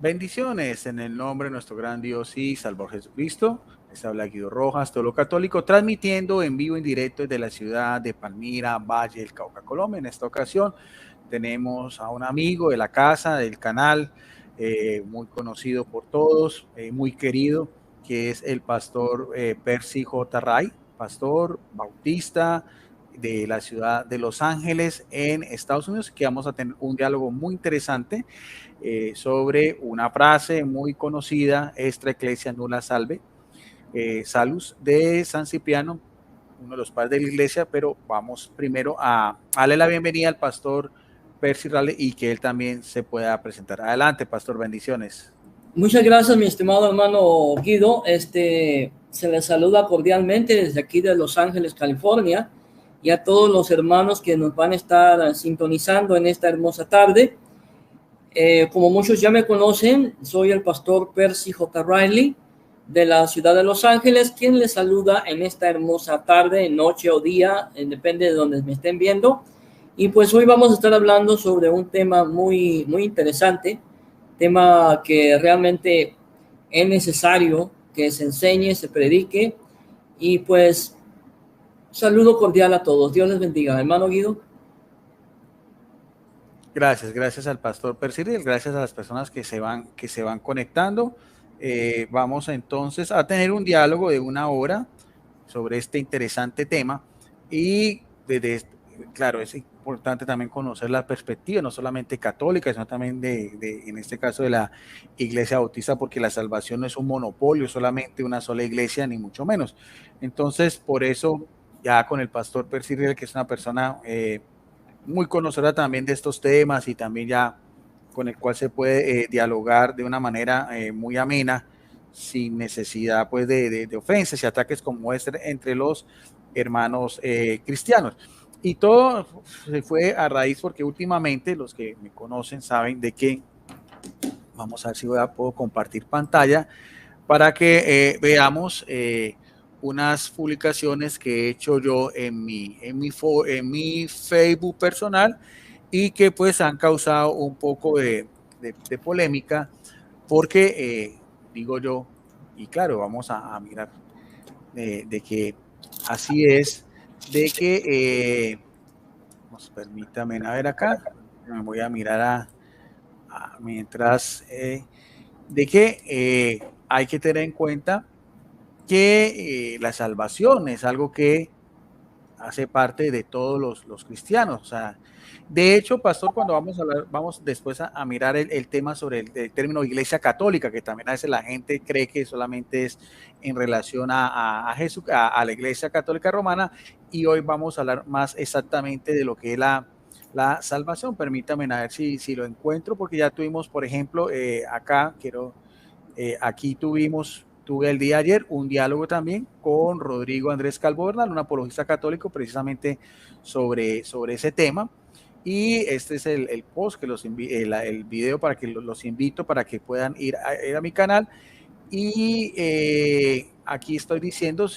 Bendiciones en el nombre de nuestro gran Dios y Salvador Jesucristo. Les habla Guido Rojas, teólogo católico, transmitiendo en vivo, en directo desde la ciudad de Palmira, Valle del Cauca, Colombia. En esta ocasión tenemos a un amigo de la casa, del canal, muy conocido por todos, muy querido, que es el pastor Percy J. Ray, pastor bautista de la ciudad de Los Ángeles en Estados Unidos, que vamos a tener un diálogo muy interesante sobre una frase muy conocida, Extra Ecclesia Nulla Salve, Salus de San Cipriano, uno de los padres de la iglesia, pero vamos primero a darle la bienvenida al pastor Percy Ray y que él también se pueda presentar. Adelante, pastor, bendiciones. Muchas gracias, mi estimado hermano Guido. Se les saluda cordialmente desde aquí de Los Ángeles, California, y a todos los hermanos que nos van a estar sintonizando en esta hermosa tarde. Como muchos ya me conocen, soy el pastor Percy J. Riley de la ciudad de Los Ángeles, quien les saluda en esta hermosa tarde, noche o día, depende de donde me estén viendo. Y pues hoy vamos a estar hablando sobre un tema muy, muy interesante, tema que realmente es necesario que se enseñe, se predique, y pues saludo cordial a todos. Dios les bendiga. Hermano Guido. Gracias al pastor Percy Ray, gracias a las personas que se van conectando. Vamos entonces a tener un diálogo de 1 hora sobre este interesante tema y claro, es importante también conocer la perspectiva, no solamente católica, sino también en este caso de la Iglesia Bautista, porque la salvación no es un monopolio, solamente una sola iglesia, ni mucho menos. Entonces, por eso, ya con el pastor Percy Ray, que es una persona muy conocedora también de estos temas y también ya con el cual se puede dialogar de una manera muy amena, sin necesidad pues de ofensas y ataques como entre los hermanos cristianos. Y todo se fue a raíz porque últimamente los que me conocen saben de que, vamos a ver si puedo compartir pantalla para que veamos unas publicaciones que he hecho yo en mi Facebook personal y que pues han causado un poco de polémica porque digo yo, y claro, vamos a mirar de que así es, de que, permítame a ver acá, me voy a mirar mientras, de que hay que tener en cuenta que la salvación es algo que hace parte de todos los cristianos. O sea, de hecho, pastor, cuando vamos después a mirar el tema sobre el término iglesia católica, que también a veces la gente cree que solamente es en relación a Jesús, a la iglesia católica romana, y hoy vamos a hablar más exactamente de lo que es la salvación. Permítame a ver si lo encuentro, porque ya tuvimos, por ejemplo, acá, aquí tuve el día de ayer un diálogo también con Rodrigo Andrés Calvo Bernal, un apologista católico, precisamente sobre ese tema. Y este es el post, el video para que los invito para que puedan ir a mi canal. Y aquí estoy diciendo,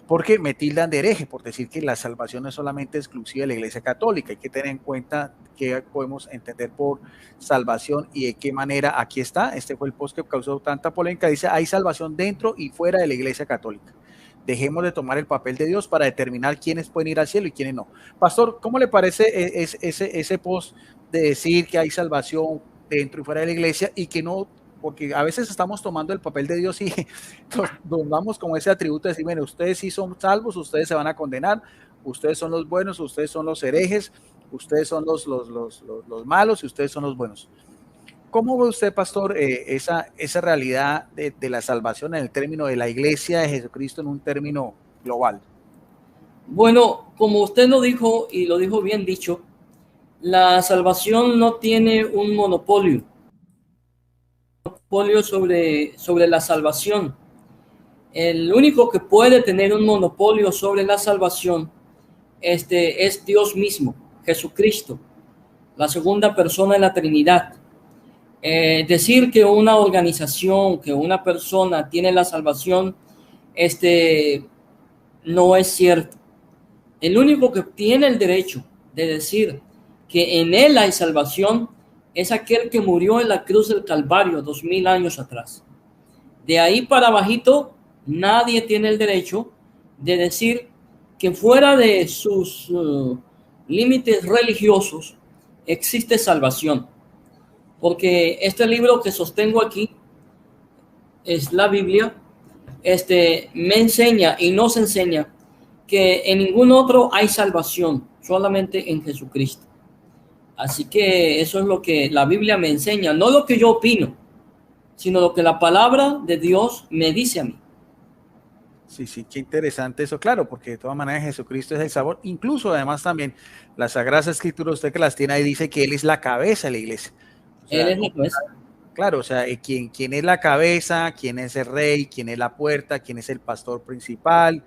porque me tildan de hereje por decir que la salvación no es solamente exclusiva de la Iglesia Católica. Hay que tener en cuenta qué podemos entender por salvación y de qué manera. Aquí está, este fue el post que causó tanta polémica. Dice, hay salvación dentro y fuera de la Iglesia Católica. Dejemos de tomar el papel de Dios para determinar quiénes pueden ir al cielo y quiénes no. Pastor, ¿cómo le parece ese post de decir que hay salvación dentro y fuera de la Iglesia y que no? Porque a veces estamos tomando el papel de Dios y nos vamos con ese atributo de decir, bueno, ustedes sí son salvos, ustedes se van a condenar, ustedes son los buenos, ustedes son los herejes, ustedes son los malos y ustedes son los buenos. ¿Cómo ve usted, pastor, esa realidad de la salvación en el término de la iglesia de Jesucristo en un término global? Bueno, como usted lo dijo y lo dijo bien dicho, la salvación no tiene un monopolio sobre la salvación. El único que puede tener un monopolio sobre la salvación es Dios mismo, Jesucristo, la segunda persona de la Trinidad. Decir que una organización, que una persona tiene la salvación, no es cierto. El único que tiene el derecho de decir que en él hay salvación es aquel que murió en la cruz del Calvario 2000 años atrás. De ahí para abajito, nadie tiene el derecho de decir que fuera de sus límites religiosos existe salvación. Porque este libro que sostengo aquí es la Biblia, me enseña y nos enseña que en ningún otro hay salvación, solamente en Jesucristo. Así que eso es lo que la Biblia me enseña, no lo que yo opino, sino lo que la palabra de Dios me dice a mí. Sí, sí, qué interesante eso, claro, porque de todas maneras Jesucristo es el sabor. Incluso además también las Sagradas Escrituras, usted que las tiene ahí, dice que Él es la cabeza de la iglesia. O sea, Él es la cabeza. claro, o sea, quién es la cabeza, quién es el rey, quién es la puerta, quién es el pastor principal,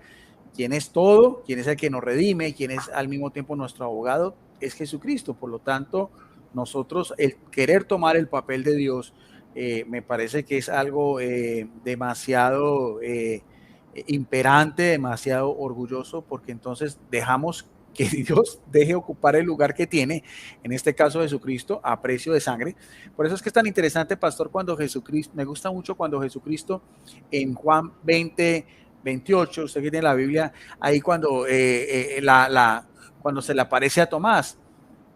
quién es todo, quién es el que nos redime, quién es al mismo tiempo nuestro abogado, es Jesucristo. Por lo tanto, nosotros el querer tomar el papel de Dios, me parece que es algo demasiado imperante, demasiado orgulloso, porque entonces dejamos que Dios deje ocupar el lugar que tiene, en este caso Jesucristo, a precio de sangre. Por eso es que es tan interesante, pastor, cuando Jesucristo, me gusta mucho cuando Jesucristo en Juan 20:28, usted que tiene la Biblia, ahí cuando, cuando se le aparece a Tomás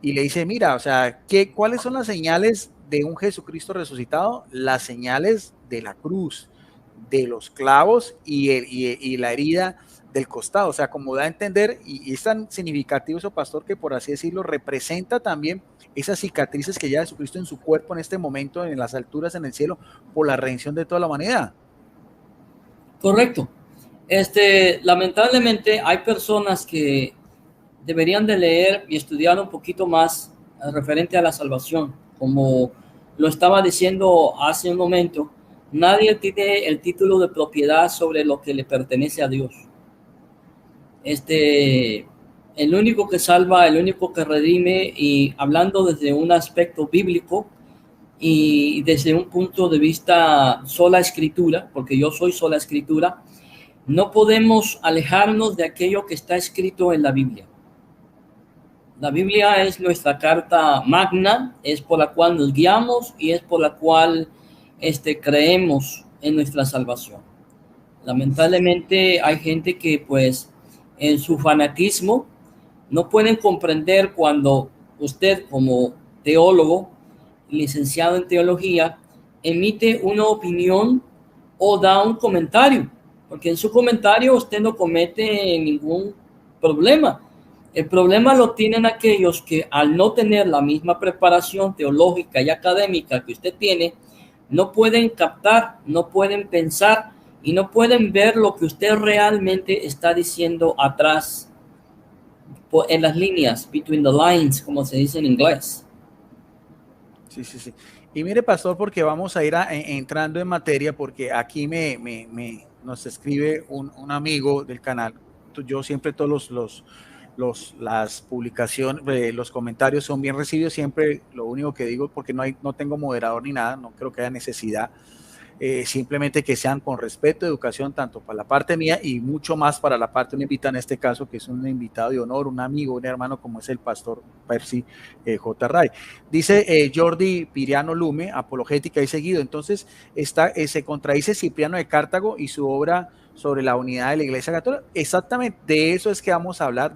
y le dice, mira, o sea, ¿cuáles son las señales de un Jesucristo resucitado? Las señales de la cruz, de los clavos y la herida del costado. O sea, como da a entender, y es tan significativo eso, pastor, que por así decirlo, representa también esas cicatrices que lleva Jesucristo en su cuerpo en este momento, en las alturas, en el cielo, por la redención de toda la humanidad. Correcto. Lamentablemente hay personas que deberían de leer y estudiar un poquito más referente a la salvación. Como lo estaba diciendo hace un momento, nadie tiene el título de propiedad sobre lo que le pertenece a Dios. El único que salva, el único que redime, y hablando desde un aspecto bíblico y desde un punto de vista sola escritura, porque yo soy sola escritura, no podemos alejarnos de aquello que está escrito en la Biblia. La Biblia es nuestra carta magna, es por la cual nos guiamos y es por la cual creemos en nuestra salvación. Lamentablemente hay gente que pues en su fanatismo no pueden comprender cuando usted como teólogo, licenciado en teología, emite una opinión o da un comentario, porque en su comentario usted no comete ningún problema. El problema lo tienen aquellos que al no tener la misma preparación teológica y académica que usted tiene, no pueden captar, no pueden pensar y no pueden ver lo que usted realmente está diciendo atrás, en las líneas, between the lines, como se dice en inglés. Sí, sí, sí. Y mire, pastor, porque vamos a ir entrando en materia, porque aquí nos escribe un amigo del canal. Yo siempre todos las publicaciones, los comentarios son bien recibidos. Siempre lo único que digo, porque no tengo moderador ni nada, no creo que haya necesidad. Simplemente que sean con respeto, educación, tanto para la parte mía y mucho más para la parte de un invitado, en este caso, que es un invitado de honor, un amigo, un hermano, como es el pastor Percy J. Ray. Dice Jordi Piriano Lume, apologética y seguido. Entonces, se contradice Cipriano de Cartago y su obra sobre la unidad de la Iglesia Católica. Exactamente, de eso es que vamos a hablar,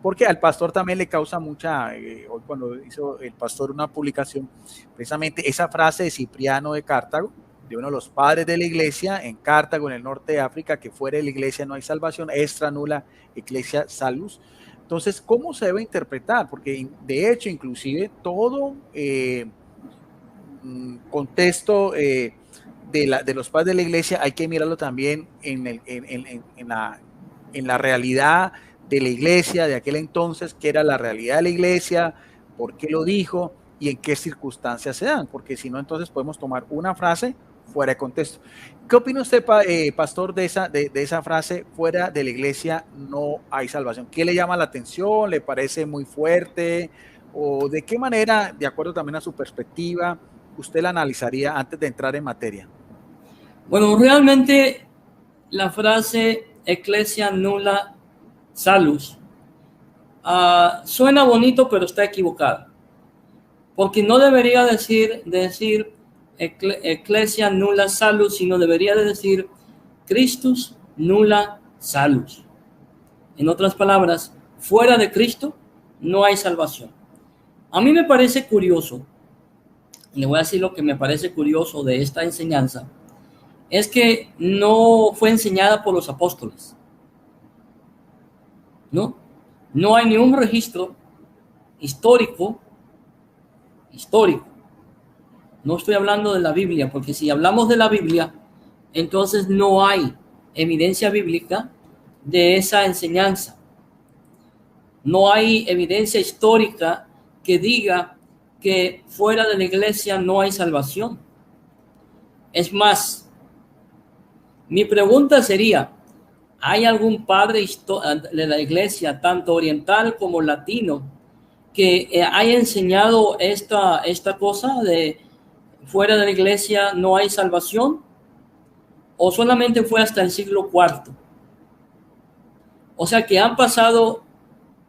porque al pastor también le causa mucha, hoy cuando hizo el pastor una publicación, precisamente esa frase de Cipriano de Cartago, de uno de los padres de la iglesia en Cartago, en el norte de África, que fuera de la iglesia no hay salvación, extra nula ecclesia salus. Entonces, ¿cómo se debe interpretar? Porque de hecho, inclusive todo contexto de los padres de la iglesia hay que mirarlo también en la realidad de la iglesia de aquel entonces, que era la realidad de la iglesia, por qué lo dijo y en qué circunstancias se dan, porque si no, entonces podemos tomar una frase fuera de contexto. ¿Qué opina usted, pastor, de esa frase, fuera de la iglesia no hay salvación? ¿Qué le llama la atención? ¿Le parece muy fuerte? ¿O de qué manera, de acuerdo también a su perspectiva, usted la analizaría antes de entrar en materia? Bueno, realmente la frase ecclesia nulla salus suena bonito, pero está equivocada. porque no debería decir Ecclesia nulla salus, sino debería de decir Christus nulla salus. En otras palabras, fuera de Cristo no hay salvación. A mí me parece curioso, le voy a decir lo que me parece curioso de esta enseñanza, es que no fue enseñada por los apóstoles. No hay ni un registro histórico. No estoy hablando de la Biblia, porque si hablamos de la Biblia, entonces no hay evidencia bíblica de esa enseñanza. No hay evidencia histórica que diga que fuera de la iglesia no hay salvación. Es más, mi pregunta sería, ¿hay algún padre de la iglesia, tanto oriental como latino, que haya enseñado esta cosa de fuera de la iglesia no hay salvación? ¿O solamente fue hasta el siglo IV? O sea que han pasado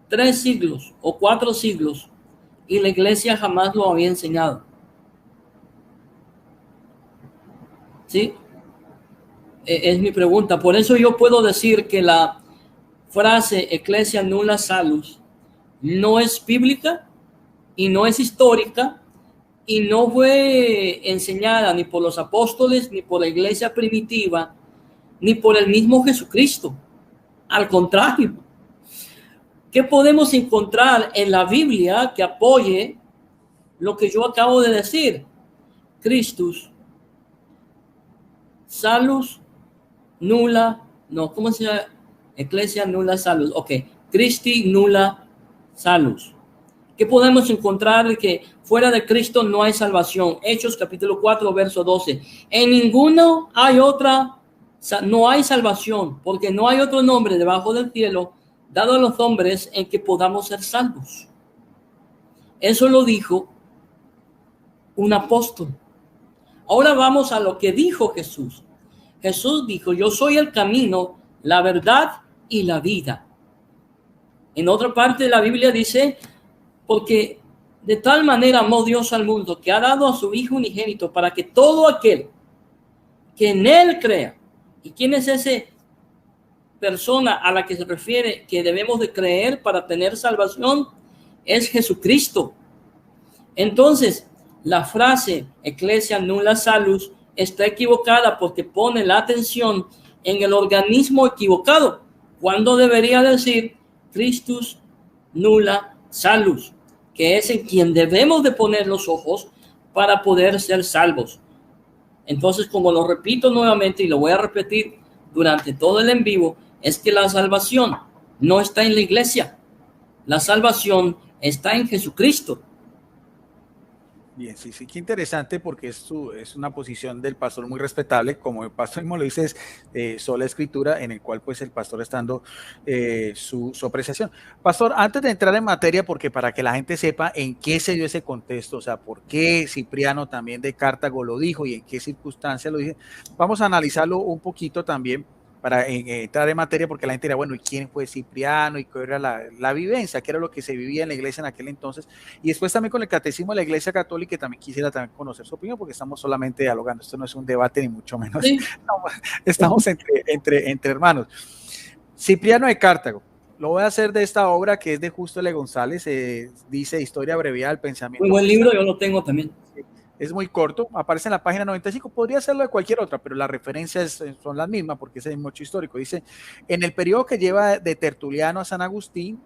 3 siglos o 4 siglos y la iglesia jamás lo había enseñado. ¿Sí? Es mi pregunta. Por eso yo puedo decir que la frase Ecclesia nulla salus no es bíblica y no es histórica y no fue enseñada ni por los apóstoles, ni por la iglesia primitiva, ni por el mismo Jesucristo. Al contrario, ¿qué podemos encontrar en la Biblia que apoye lo que yo acabo de decir? Christus salus nulla, no, ¿cómo se llama? Ecclesia nulla salus. Ok, Christi nulla salus. ¿Qué podemos encontrar de que fuera de Cristo no hay salvación? Hechos capítulo 4, verso 12. En ninguno hay otra, no hay salvación, porque no hay otro nombre debajo del cielo dado a los hombres en que podamos ser salvos. Eso lo dijo un apóstol. Ahora vamos a lo que dijo Jesús. Jesús dijo, yo soy el camino, la verdad y la vida. En otra parte de la Biblia dice, porque de tal manera amó Dios al mundo que ha dado a su Hijo unigénito para que todo aquel que en él crea. ¿Y quién es ese persona a la que se refiere que debemos de creer para tener salvación? Es Jesucristo. Entonces, la frase Ecclesia nulla salus está equivocada porque pone la atención en el organismo equivocado, cuando debería decir Christus nulla salus, que es en quien debemos de poner los ojos para poder ser salvos. Entonces, como lo repito nuevamente y lo voy a repetir durante todo el en vivo, es que la salvación no está en la iglesia. La salvación está en Jesucristo. Bien, sí, sí, qué interesante porque es una posición del pastor muy respetable, como el pastor mismo lo dice, es sola escritura, en el cual pues el pastor está dando su apreciación. Pastor, antes de entrar en materia, porque para que la gente sepa en qué se dio ese contexto, o sea, por qué Cipriano también de Cartago lo dijo y en qué circunstancias lo dice, vamos a analizarlo un poquito también para entrar en materia, porque la gente dirá, bueno, ¿y quién fue Cipriano? ¿Y qué era la vivencia? ¿Qué era lo que se vivía en la iglesia en aquel entonces? Y después también con el catecismo de la iglesia católica, que también quisiera también conocer su opinión, porque estamos solamente dialogando, esto no es un debate ni mucho menos, sí. Estamos entre hermanos. Cipriano de Cartago, lo voy a hacer de esta obra que es de Justo L. González, dice Historia abreviada del pensamiento. Muy buen libro, yo lo tengo también. Es muy corto, aparece en la página 95, podría serlo de cualquier otra, pero las referencias son las mismas porque es el mismo hecho histórico. Dice, en el periodo que lleva de Tertuliano a San Agustín,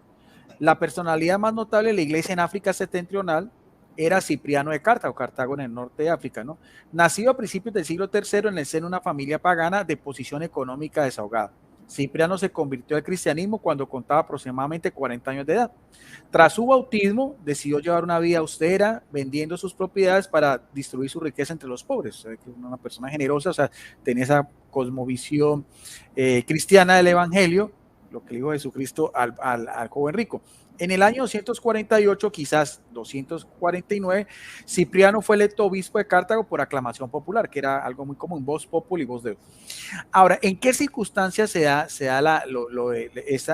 la personalidad más notable de la iglesia en África septentrional era Cipriano de Cartago, Cartago en el norte de África, ¿no? Nacido a principios del siglo III en el seno de una familia pagana de posición económica desahogada. Cipriano se convirtió al cristianismo cuando contaba aproximadamente 40 años de edad. Tras su bautismo, decidió llevar una vida austera, vendiendo sus propiedades para distribuir su riqueza entre los pobres. O sea, que una persona generosa, o sea, tenía esa cosmovisión cristiana del evangelio, lo que le dijo Jesucristo al joven rico. En el año 248, quizás 249, Cipriano fue electo obispo de Cartago por aclamación popular, que era algo muy común, vox populi, vox Deo. Ahora, ¿en qué circunstancias se da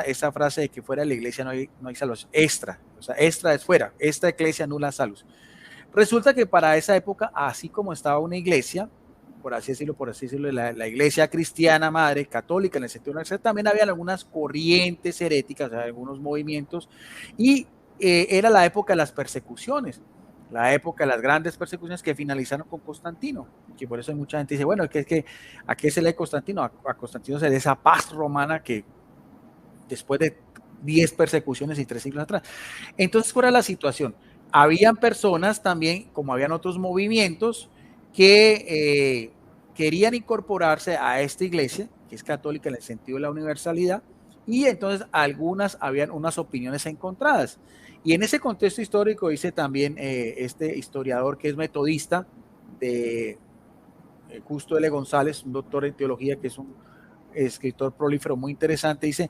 esa frase de que fuera de la iglesia no hay salvación? Extra, o sea, extra es fuera, esta iglesia nulla salus. Resulta que para esa época, así como estaba una iglesia, por así decirlo, la iglesia cristiana madre, católica en el sentido universal, también había algunas corrientes heréticas, o sea, algunos movimientos, y era la época de las persecuciones, la época de las grandes persecuciones que finalizaron con Constantino, que por eso hay mucha gente que dice, bueno, es que ¿a qué se lee Constantino? A Constantino se lee esa paz romana que después de 10 persecuciones y 3 siglos atrás. Entonces, ¿cuál era la situación? Habían personas también, como habían otros movimientos, que querían incorporarse a esta iglesia, que es católica en el sentido de la universalidad, y entonces algunas habían unas opiniones encontradas. Y en ese contexto histórico dice también este historiador que es metodista, de Justo L. González, un doctor en teología que es un escritor prolífero muy interesante, dice,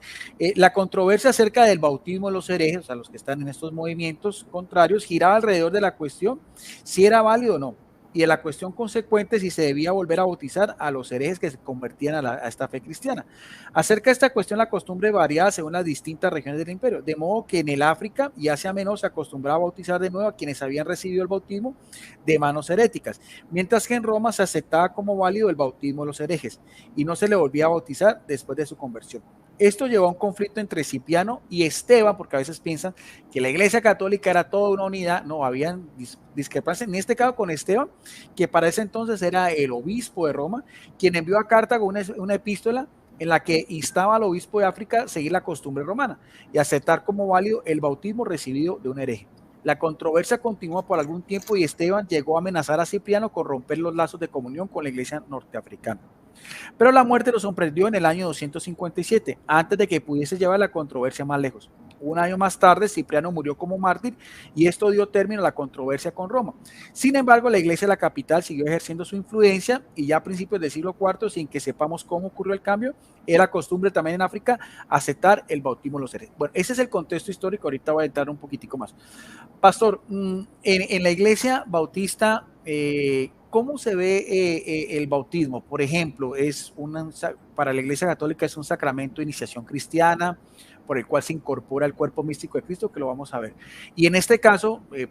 la controversia acerca del bautismo de los herejes, o sea, los que están en estos movimientos contrarios, giraba alrededor de la cuestión si era válido o no, y de la cuestión consecuente si se debía volver a bautizar a los herejes que se convertían a esta fe cristiana. Acerca de esta cuestión, la costumbre variaba según las distintas regiones del imperio, de modo que en el África y Asia Menor se acostumbraba a bautizar de nuevo a quienes habían recibido el bautismo de manos heréticas, mientras que en Roma se aceptaba como válido el bautismo de los herejes y no se le volvía a bautizar después de su conversión. Esto llevó a un conflicto entre Cipriano y Esteban, porque a veces piensan que la Iglesia Católica era toda una unidad. No, habían discrepancias, en este caso con Esteban, que para ese entonces era el obispo de Roma, quien envió a Cartago una epístola en la que instaba al obispo de África a seguir la costumbre romana y aceptar como válido el bautismo recibido de un hereje. La controversia continuó por algún tiempo y Esteban llegó a amenazar a Cipriano con romper los lazos de comunión con la iglesia norteafricana. Pero la muerte lo sorprendió en el año 257, antes de que pudiese llevar la controversia más lejos. Un año más tarde, Cipriano murió como mártir y esto dio término a la controversia con Roma. Sin embargo, la iglesia de la capital siguió ejerciendo su influencia y ya a principios del siglo IV, sin que sepamos cómo ocurrió el cambio, era costumbre también en África aceptar el bautismo de los herejes. Bueno, ese es el contexto histórico. Ahorita voy a entrar un poquitico más. Pastor, en la iglesia bautista, ¿cómo se ve el bautismo? Por ejemplo, para la Iglesia Católica es un sacramento de iniciación cristiana por el cual se incorpora el cuerpo místico de Cristo, que lo vamos a ver. Y en este caso, en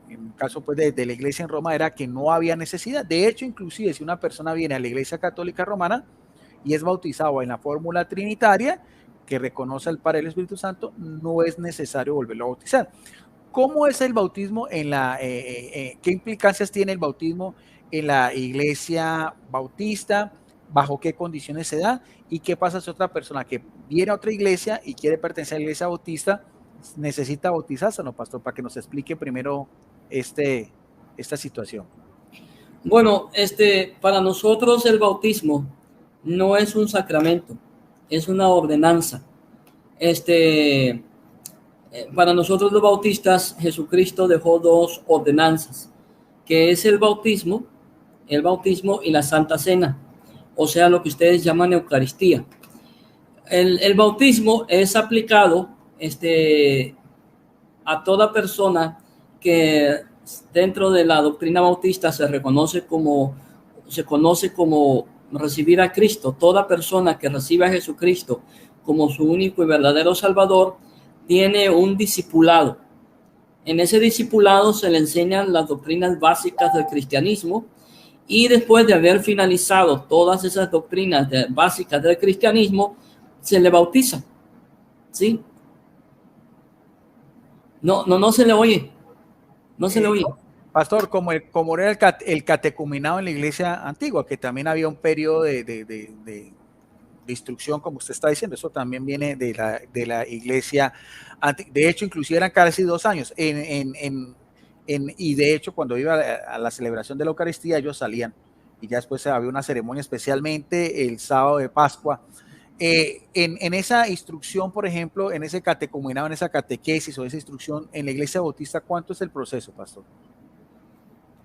el caso pues, de la Iglesia en Roma, era que no había necesidad. De hecho, inclusive si una persona viene a la Iglesia Católica Romana y es bautizado en la fórmula trinitaria, que reconoce al Padre y el Espíritu Santo, no es necesario volverlo a bautizar. ¿Cómo es el bautismo qué implicancias tiene el bautismo en la iglesia bautista? ¿Bajo qué condiciones se da? ¿Y qué pasa si otra persona que viene a otra iglesia y quiere pertenecer a la iglesia bautista necesita bautizarse, no, pastor? Para que nos explique primero esta situación. Bueno, para nosotros el bautismo no es un sacramento, es una ordenanza. Para nosotros los bautistas, Jesucristo dejó dos ordenanzas, que es el bautismo y la Santa Cena, o sea, lo que ustedes llaman Eucaristía. El bautismo es aplicado a toda persona que dentro de la doctrina bautista se conoce como recibir a Cristo. Toda persona que recibe a Jesucristo como su único y verdadero Salvador tiene un discipulado. En ese discipulado se le enseñan las doctrinas básicas del cristianismo y después de haber finalizado todas esas doctrinas básicas del cristianismo, se le bautiza. ¿Sí? No se le oye. No se le oye. Pastor, como era el catecumenado en la iglesia antigua, que también había un periodo de instrucción, como usted está diciendo, eso también viene de la iglesia. De hecho, inclusive eran casi 2 años. Y de hecho, cuando iba a la celebración de la Eucaristía, ellos salían. Y ya después había una ceremonia, especialmente el sábado de Pascua. En esa instrucción, por ejemplo, en ese catecumenado, en esa catequesis o esa instrucción en la iglesia bautista, ¿cuánto es el proceso, pastor?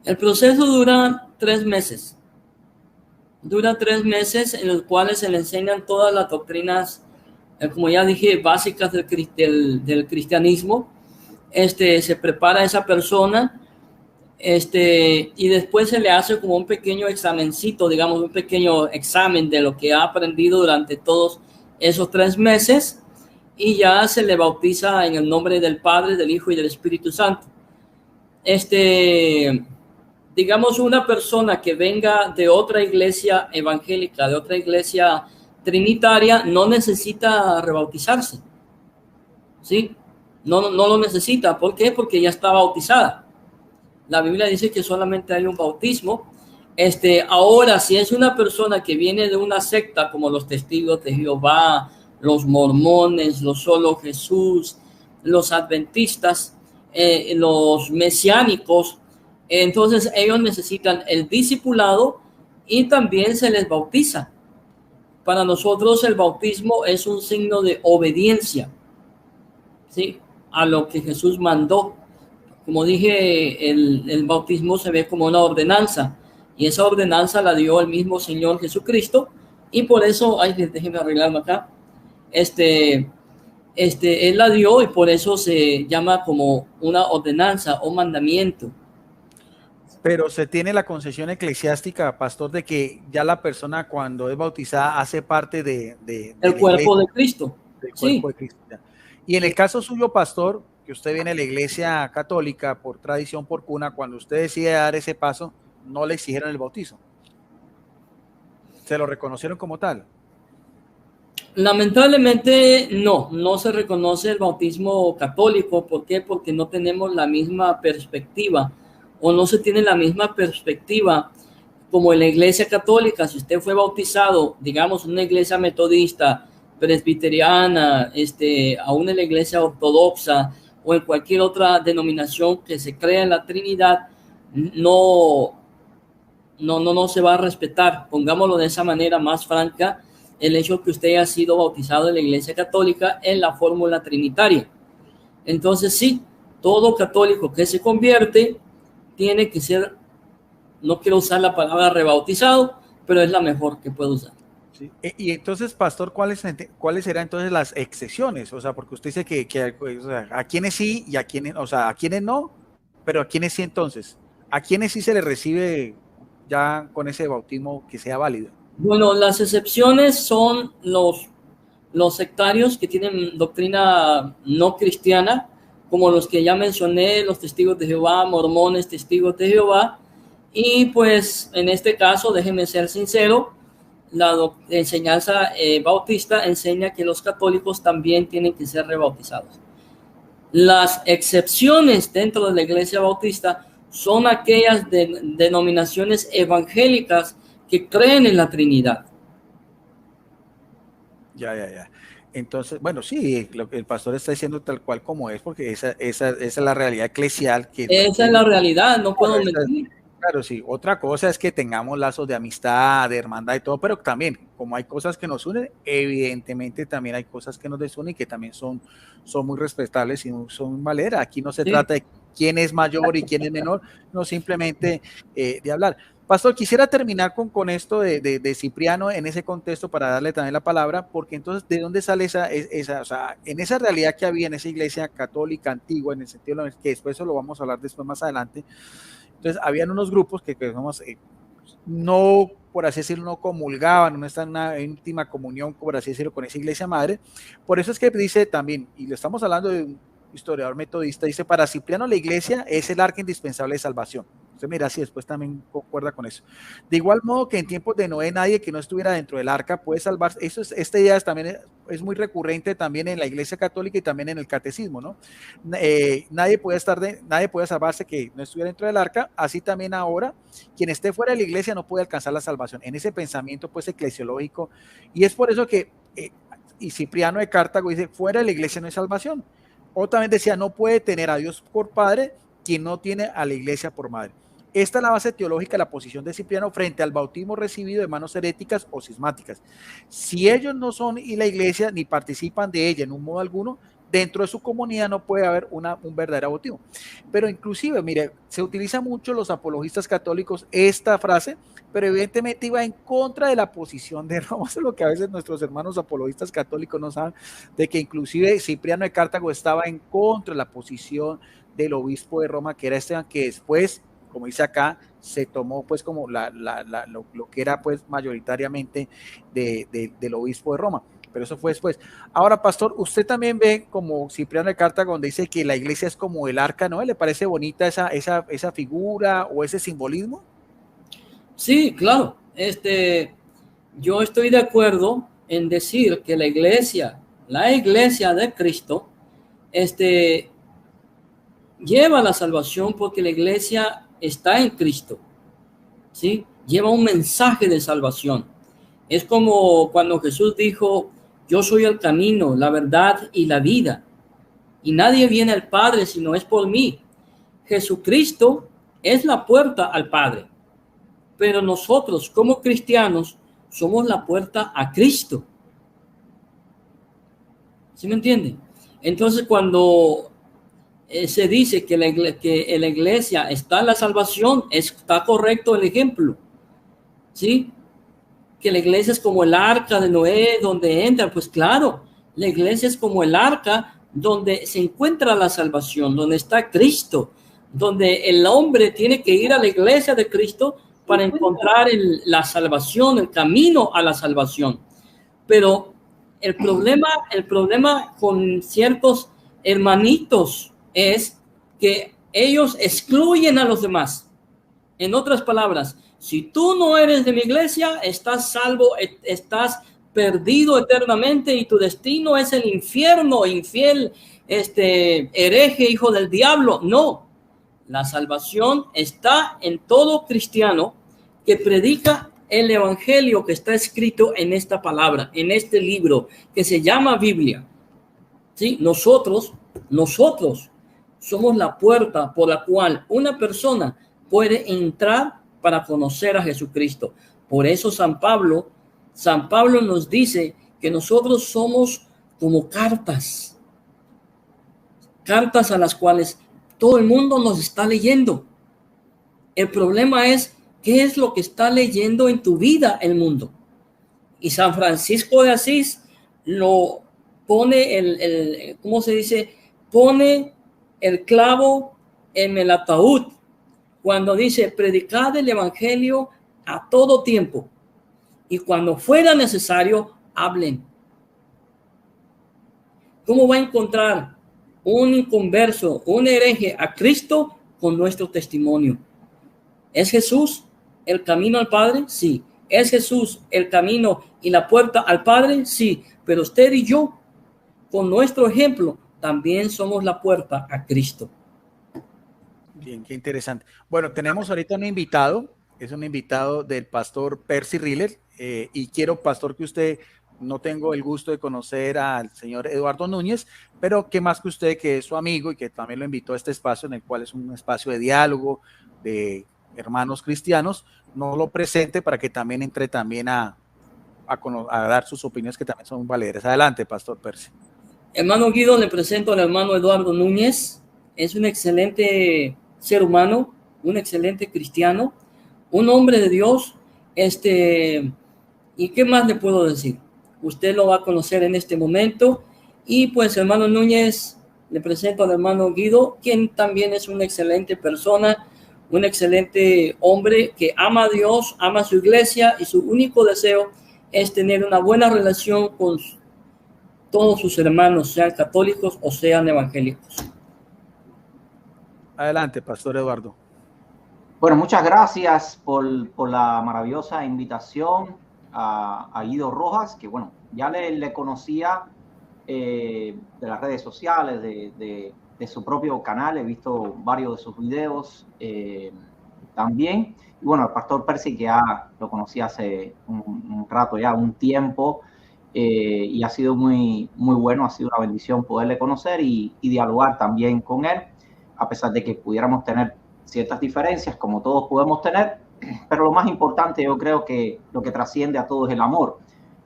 El proceso dura 3 meses. Dura 3 meses en los cuales se le enseñan todas las doctrinas, como ya dije, básicas del cristianismo. Se prepara a esa persona, y después se le hace como un pequeño examencito, digamos, un pequeño examen de lo que ha aprendido durante todos esos 3 meses, y ya se le bautiza en el nombre del Padre, del Hijo y del Espíritu Santo. digamos, una persona que venga de otra iglesia evangélica, de otra iglesia trinitaria, no necesita rebautizarse, ¿sí? No lo necesita. ¿Por qué? Porque ya está bautizada. La Biblia dice que solamente hay un bautismo. Ahora, si es una persona que viene de una secta como los testigos de Jehová, los mormones, los solo Jesús, los adventistas, los mesiánicos, entonces ellos necesitan el discipulado y también se les bautiza. Para nosotros el bautismo es un signo de obediencia, ¿sí?, a lo que Jesús mandó. Como dije, el bautismo se ve como una ordenanza, y esa ordenanza la dio el mismo Señor Jesucristo, y por eso, déjenme arreglarme acá, Él la dio, y por eso se llama como una ordenanza o mandamiento. Pero se tiene la concesión eclesiástica, pastor, de que ya la persona cuando es bautizada hace parte de el la cuerpo iglesia, de Cristo. del Sí. cuerpo de Cristo. Y en el caso suyo, pastor, que usted viene a la iglesia católica por tradición, por cuna, cuando usted decide dar ese paso, no le exigieron el bautizo. ¿Se lo reconocieron como tal? Lamentablemente no se reconoce el bautismo católico. ¿Por qué? Porque no tenemos la misma perspectiva, o no se tiene la misma perspectiva como en la iglesia católica. Si usted fue bautizado, digamos, en una iglesia metodista, presbiteriana, aún en la iglesia ortodoxa o en cualquier otra denominación que se crea en la Trinidad, no se va a respetar, pongámoslo de esa manera más franca, el hecho que usted haya sido bautizado en la iglesia católica en la fórmula trinitaria. Entonces sí, todo católico que se convierte tiene que ser, no quiero usar la palabra rebautizado, pero es la mejor que puedo usar. Sí. Y entonces, pastor, ¿cuáles serán entonces las excepciones? O sea, porque usted dice que o sea, a quienes sí y a quienes, o sea, a quienes no, pero a quienes sí entonces. ¿A quienes sí se les recibe ya con ese bautismo que sea válido? Bueno, las excepciones son los sectarios que tienen doctrina no cristiana, como los que ya mencioné, los testigos de Jehová, mormones, testigos de Jehová. Y pues en este caso, déjenme ser sincero, la enseñanza bautista enseña que los católicos también tienen que ser rebautizados. Las excepciones dentro de la iglesia bautista son aquellas denominaciones evangélicas que creen en la Trinidad. Ya. Entonces, bueno, sí, lo que el pastor está diciendo tal cual como es, porque esa es la realidad eclesial. Esa es la realidad, no puedo mentir. Claro, sí. Otra cosa es que tengamos lazos de amistad, de hermandad y todo, pero también, como hay cosas que nos unen, evidentemente también hay cosas que nos desunen y que también son muy respetables y son valeras. Aquí no se trata de quién es mayor y quién es menor, no simplemente de hablar. Pastor, quisiera terminar con esto de Cipriano en ese contexto para darle también la palabra, porque entonces, ¿de dónde sale o sea, en esa realidad que había en esa iglesia católica antigua, en el sentido que después eso lo vamos a hablar después más adelante? Entonces, habían unos grupos que no, por así decirlo, no comulgaban, no están en una íntima comunión, por así decirlo, con esa iglesia madre. Por eso es que dice también, y le estamos hablando de un historiador metodista, dice, para Cipriano la iglesia es el arca indispensable de salvación. Usted mira si después también concuerda con eso. De igual modo que en tiempos de Noé nadie que no estuviera dentro del arca puede salvarse. Esta idea también es muy recurrente también en la iglesia católica y también en el catecismo, ¿no? Nadie puede salvarse que no estuviera dentro del arca. Así también ahora, quien esté fuera de la iglesia no puede alcanzar la salvación. En ese pensamiento pues eclesiológico, y es por eso que y Cipriano de Cartago dice, fuera de la iglesia no hay salvación. O también decía, no puede tener a Dios por padre quien no tiene a la iglesia por madre. Esta es la base teológica de la posición de Cipriano frente al bautismo recibido de manos heréticas o cismáticas. Si ellos no son y la iglesia ni participan de ella en un modo alguno, dentro de su comunidad no puede haber un verdadero bautismo. Pero inclusive, mire, se utiliza mucho los apologistas católicos esta frase, pero evidentemente iba en contra de la posición de Roma. Eso es lo que a veces nuestros hermanos apologistas católicos no saben, de que inclusive Cipriano de Cartago estaba en contra de la posición del obispo de Roma, que era Esteban, que después, como dice acá, se tomó pues como lo que era pues mayoritariamente del obispo de Roma. pero eso fue después. Ahora, pastor, usted también ve como Cipriano de Cartago, donde dice que la iglesia es como el arca, ¿no? ¿Le parece bonita esa figura o ese simbolismo? Sí, claro. Yo estoy de acuerdo en decir que la iglesia de Cristo, lleva la salvación porque la iglesia está en Cristo, ¿sí? Lleva un mensaje de salvación. Es como cuando Jesús dijo, yo soy el camino, la verdad y la vida, y nadie viene al Padre si no es por mí. Jesucristo es la puerta al Padre, pero nosotros como cristianos somos la puerta a Cristo. ¿Sí me entienden? Entonces, cuando se dice que en la iglesia está la salvación, está correcto el ejemplo, ¿sí? Que la iglesia es como el arca de Noé, donde entra, pues claro, la iglesia es como el arca donde se encuentra la salvación, donde está Cristo, donde el hombre tiene que ir a la iglesia de Cristo para encontrar la salvación, el camino a la salvación. Pero el problema con ciertos hermanitos es que ellos excluyen a los demás. En otras palabras, si tú no eres de mi iglesia, estás salvo, estás perdido eternamente y tu destino es el infierno, infiel, hereje, hijo del diablo. No, la salvación está en todo cristiano que predica el evangelio que está escrito en esta palabra, en este libro que se llama Biblia. ¿Sí? Nosotros somos la puerta por la cual una persona puede entrar para conocer a Jesucristo. Por eso San Pablo nos dice que nosotros somos como cartas a las cuales todo el mundo nos está leyendo. El problema es qué es lo que está leyendo en tu vida el mundo. Y San Francisco de Asís lo pone ¿cómo se dice? Pone el clavo en el ataúd cuando dice, predicad el evangelio a todo tiempo y cuando fuera necesario, hablen. ¿Cómo va a encontrar un inconverso, un hereje a Cristo con nuestro testimonio? ¿Es Jesús el camino al Padre? Sí. ¿Es Jesús el camino y la puerta al Padre? Sí. Pero usted y yo, con nuestro ejemplo, también somos la puerta a Cristo. Bien, qué interesante. Bueno, tenemos ahorita un invitado, es un invitado del pastor Percy Riller, y quiero, pastor, que usted, no tengo el gusto de conocer al señor Eduardo Núñez, pero que más que usted, que es su amigo y que también lo invitó a este espacio, en el cual es un espacio de diálogo, de hermanos cristianos, no lo presente para que también entre también a dar sus opiniones, que también son valiosas. Adelante, pastor Percy. Hermano Guido, le presento al hermano Eduardo Núñez. Es un excelente ser humano, un excelente cristiano, un hombre de Dios. ¿Y qué más le puedo decir? Usted lo va a conocer en este momento. Y pues, hermano Núñez, le presento al hermano Guido, quien también es una excelente persona, un excelente hombre que ama a Dios, ama a su iglesia y su único deseo es tener una buena relación con todos sus hermanos, sean católicos o sean evangélicos. Adelante, pastor Eduardo. Bueno, muchas gracias por la maravillosa invitación a Guido Rojas, que bueno, ya le conocía de las redes sociales, de su propio canal, he visto varios de sus videos también. Y bueno, el pastor Percy, que ya lo conocí hace un rato, ya un tiempo, y ha sido muy, muy bueno, ha sido una bendición poderle conocer y dialogar también con él, a pesar de que pudiéramos tener ciertas diferencias, como todos podemos tener, pero lo más importante, yo creo que lo que trasciende a todo es el amor.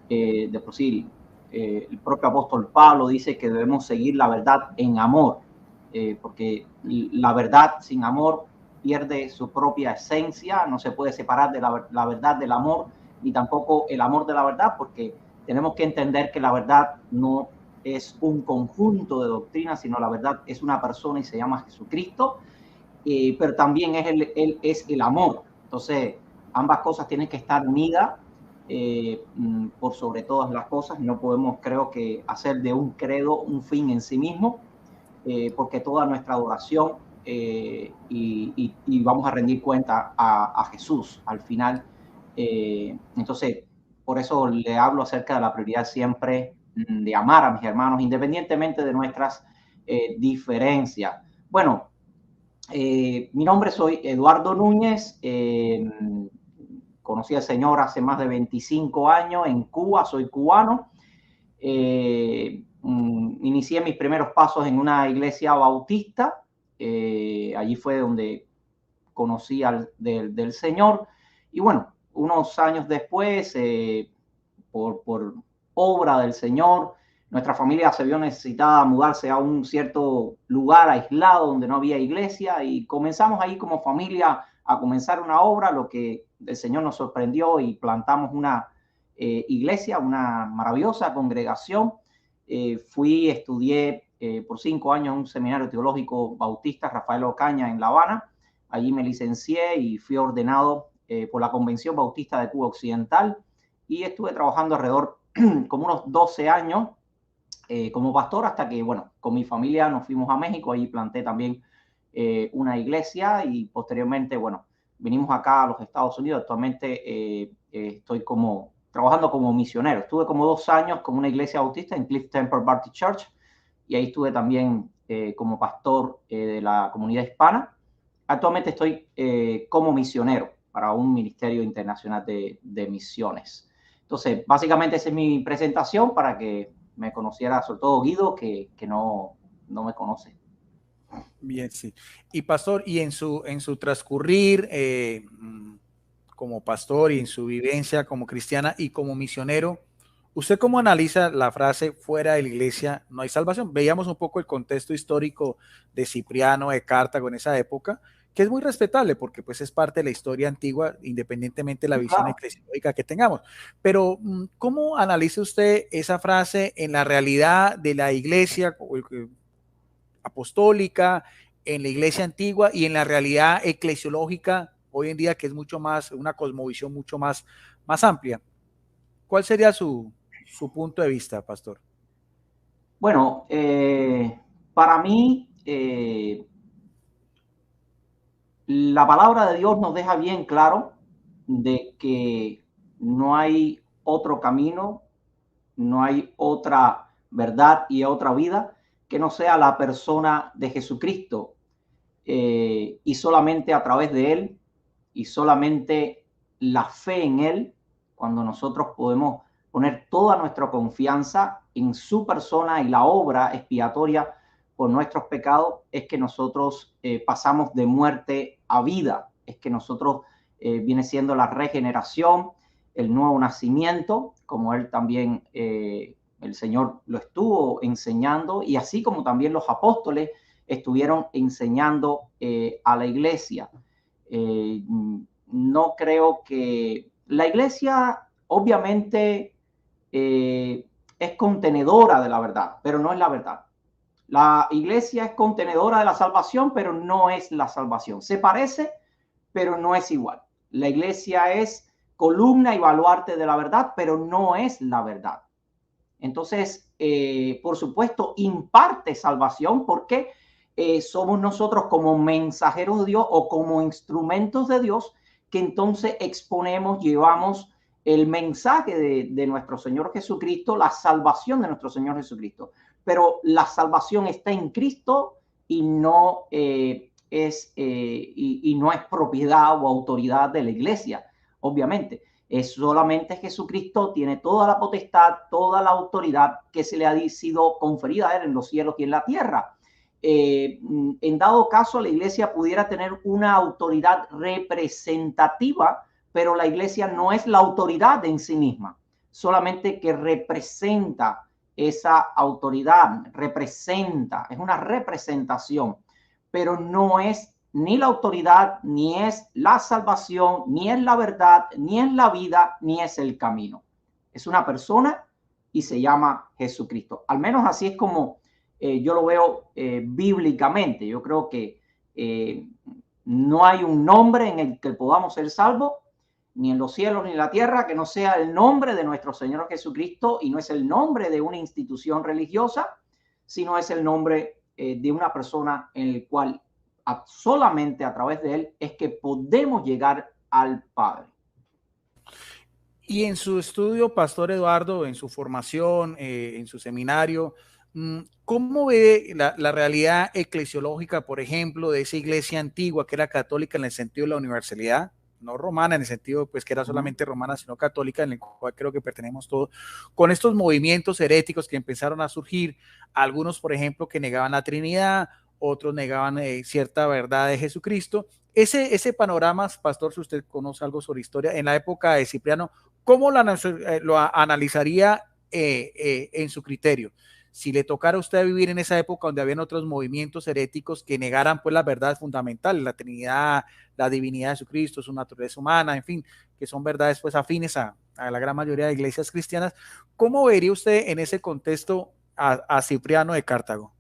De por sí, el propio apóstol Pablo dice que debemos seguir la verdad en amor, porque la verdad sin amor pierde su propia esencia, no se puede separar de la verdad del amor, ni tampoco el amor de la verdad, porque tenemos que entender que la verdad no es un conjunto de doctrinas, sino la verdad es una persona y se llama Jesucristo, pero también Él es el amor. Entonces, ambas cosas tienen que estar unidas por sobre todas las cosas. No podemos, creo que, hacer de un credo un fin en sí mismo, porque toda nuestra adoración y vamos a rendir cuenta a Jesús al final. Entonces, por eso le hablo acerca de la prioridad siempre de amar a mis hermanos, independientemente de nuestras diferencias. Bueno, mi nombre soy Eduardo Núñez. Conocí al Señor hace más de 25 años en Cuba, soy cubano. Inicié mis primeros pasos en una iglesia bautista. Allí fue donde conocí del Señor. Y bueno, unos años después, por obra del Señor, nuestra familia se vio necesitada mudarse a un cierto lugar aislado donde no había iglesia, y comenzamos ahí como familia a comenzar una obra, lo que el Señor nos sorprendió, y plantamos una iglesia, una maravillosa congregación. Estudié por 5 años en un seminario teológico bautista, Rafael Ocaña, en La Habana. Allí me licencié y fui ordenado por la Convención Bautista de Cuba Occidental, y estuve trabajando alrededor como unos 12 años como pastor, hasta que, bueno, con mi familia nos fuimos a México. Allí planté también una iglesia, y posteriormente, bueno, vinimos acá a los Estados Unidos. Actualmente estoy trabajando como misionero. Estuve como 2 años con una iglesia bautista en Cliff Temple Baptist Church, y ahí estuve también como pastor de la comunidad hispana. Actualmente estoy como misionero para un ministerio internacional de misiones. Entonces, básicamente esa es mi presentación, para que me conociera, sobre todo Guido, que no me conoce. Bien, sí. Y pastor, y en su transcurrir como pastor, y en su vivencia como cristiana y como misionero, ¿usted cómo analiza la frase fuera de la iglesia no hay salvación? Veíamos un poco el contexto histórico de Cipriano, de Cartago en esa época, que es muy respetable porque pues es parte de la historia antigua, independientemente de la visión eclesiológica que tengamos. Pero ¿cómo analiza usted esa frase en la realidad de la iglesia apostólica, en la iglesia antigua, y en la realidad eclesiológica hoy en día, que es mucho más, una cosmovisión mucho más amplia? ¿Cuál sería su punto de vista, pastor? Bueno, para mí, la palabra de Dios nos deja bien claro de que no hay otro camino, no hay otra verdad y otra vida que no sea la persona de Jesucristo, y solamente a través de Él, y solamente la fe en Él, cuando nosotros podemos poner toda nuestra confianza en su persona y la obra expiatoria por nuestros pecados, es que nosotros pasamos de muerte a vida. Es que nosotros viene siendo la regeneración, el nuevo nacimiento, como Él también, el Señor lo estuvo enseñando, y así como también los apóstoles estuvieron enseñando a la iglesia. No creo que la iglesia, obviamente, es contenedora de la verdad, pero no es la verdad. La iglesia es contenedora de la salvación, pero no es la salvación. Se parece, pero no es igual. La iglesia es columna y baluarte de la verdad, pero no es la verdad. Entonces, por supuesto, imparte salvación, porque somos nosotros como mensajeros de Dios o como instrumentos de Dios, que entonces exponemos, llevamos el mensaje de nuestro Señor Jesucristo, la salvación de nuestro Señor Jesucristo. Pero la salvación está en Cristo, y no no es propiedad o autoridad de la iglesia, obviamente. Es solamente Jesucristo, tiene toda la potestad, toda la autoridad que se le ha sido conferida a Él en los cielos y en la tierra. En dado caso, la iglesia pudiera tener una autoridad representativa, pero la iglesia no es la autoridad en sí misma, solamente que representa esa autoridad, es una representación, pero no es ni la autoridad, ni es la salvación, ni es la verdad, ni es la vida, ni es el camino. Es una persona y se llama Jesucristo. Al menos así es como yo lo veo bíblicamente. Yo creo que no hay un nombre en el que podamos ser salvos ni en los cielos ni en la tierra, que no sea el nombre de nuestro Señor Jesucristo, y no es el nombre de una institución religiosa, sino es el nombre de una persona en el cual solamente a través de él es que podemos llegar al Padre. Y en su estudio, Pastor Eduardo, en su formación, en su seminario, ¿cómo ve la realidad eclesiológica, por ejemplo, de esa iglesia antigua que era católica en el sentido de la universalidad? No romana en el sentido pues que era solamente romana, sino católica, en el cual creo que pertenecemos todos, con estos movimientos heréticos que empezaron a surgir, algunos, por ejemplo, que negaban la Trinidad, otros negaban cierta verdad de Jesucristo. Ese panorama, pastor, si usted conoce algo sobre historia, en la época de Cipriano, ¿cómo lo analizaría en su criterio? Si le tocara a usted vivir en esa época donde habían otros movimientos heréticos que negaran pues las verdades fundamentales, la Trinidad, la divinidad de Jesucristo, su naturaleza humana, en fin, que son verdades pues afines a la gran mayoría de iglesias cristianas, ¿cómo vería usted en ese contexto a Cipriano de Cartago?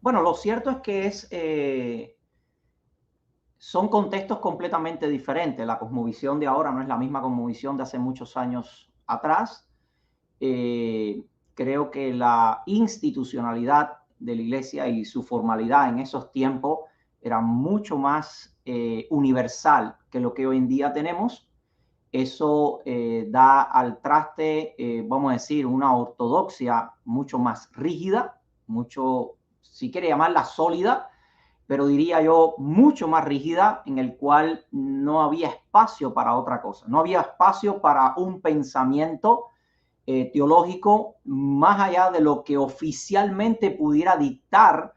Bueno, lo cierto es que son contextos completamente diferentes. La cosmovisión de ahora no es la misma cosmovisión de hace muchos años atrás. Creo que la institucionalidad de la iglesia y su formalidad en esos tiempos era mucho más universal que lo que hoy en día tenemos. Eso da al traste, vamos a decir, una ortodoxia mucho más rígida, mucho, si quiere llamarla sólida, pero diría yo mucho más rígida, en el cual no había espacio para otra cosa, no había espacio para un pensamiento teológico más allá de lo que oficialmente pudiera dictar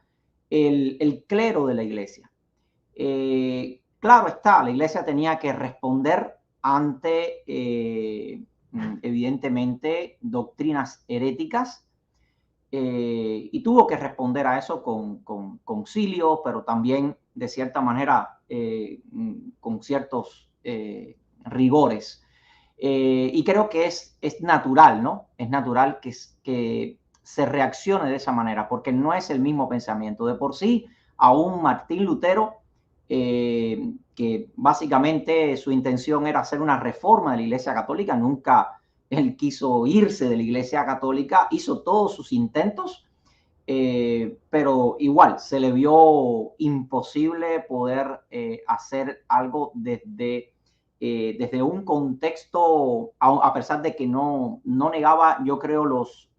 el clero de la iglesia. Claro está, la iglesia tenía que responder ante, evidentemente, doctrinas heréticas, y tuvo que responder a eso con concilios, pero también, de cierta manera, con ciertos rigores. Y creo que es natural, ¿no? Es natural que se reaccione de esa manera, porque no es el mismo pensamiento. De por sí, aún Martín Lutero, que básicamente su intención era hacer una reforma de la Iglesia Católica, nunca él quiso irse de la Iglesia Católica, hizo todos sus intentos, pero igual se le vio imposible poder hacer algo desde un contexto, a pesar de que no negaba, yo creo, los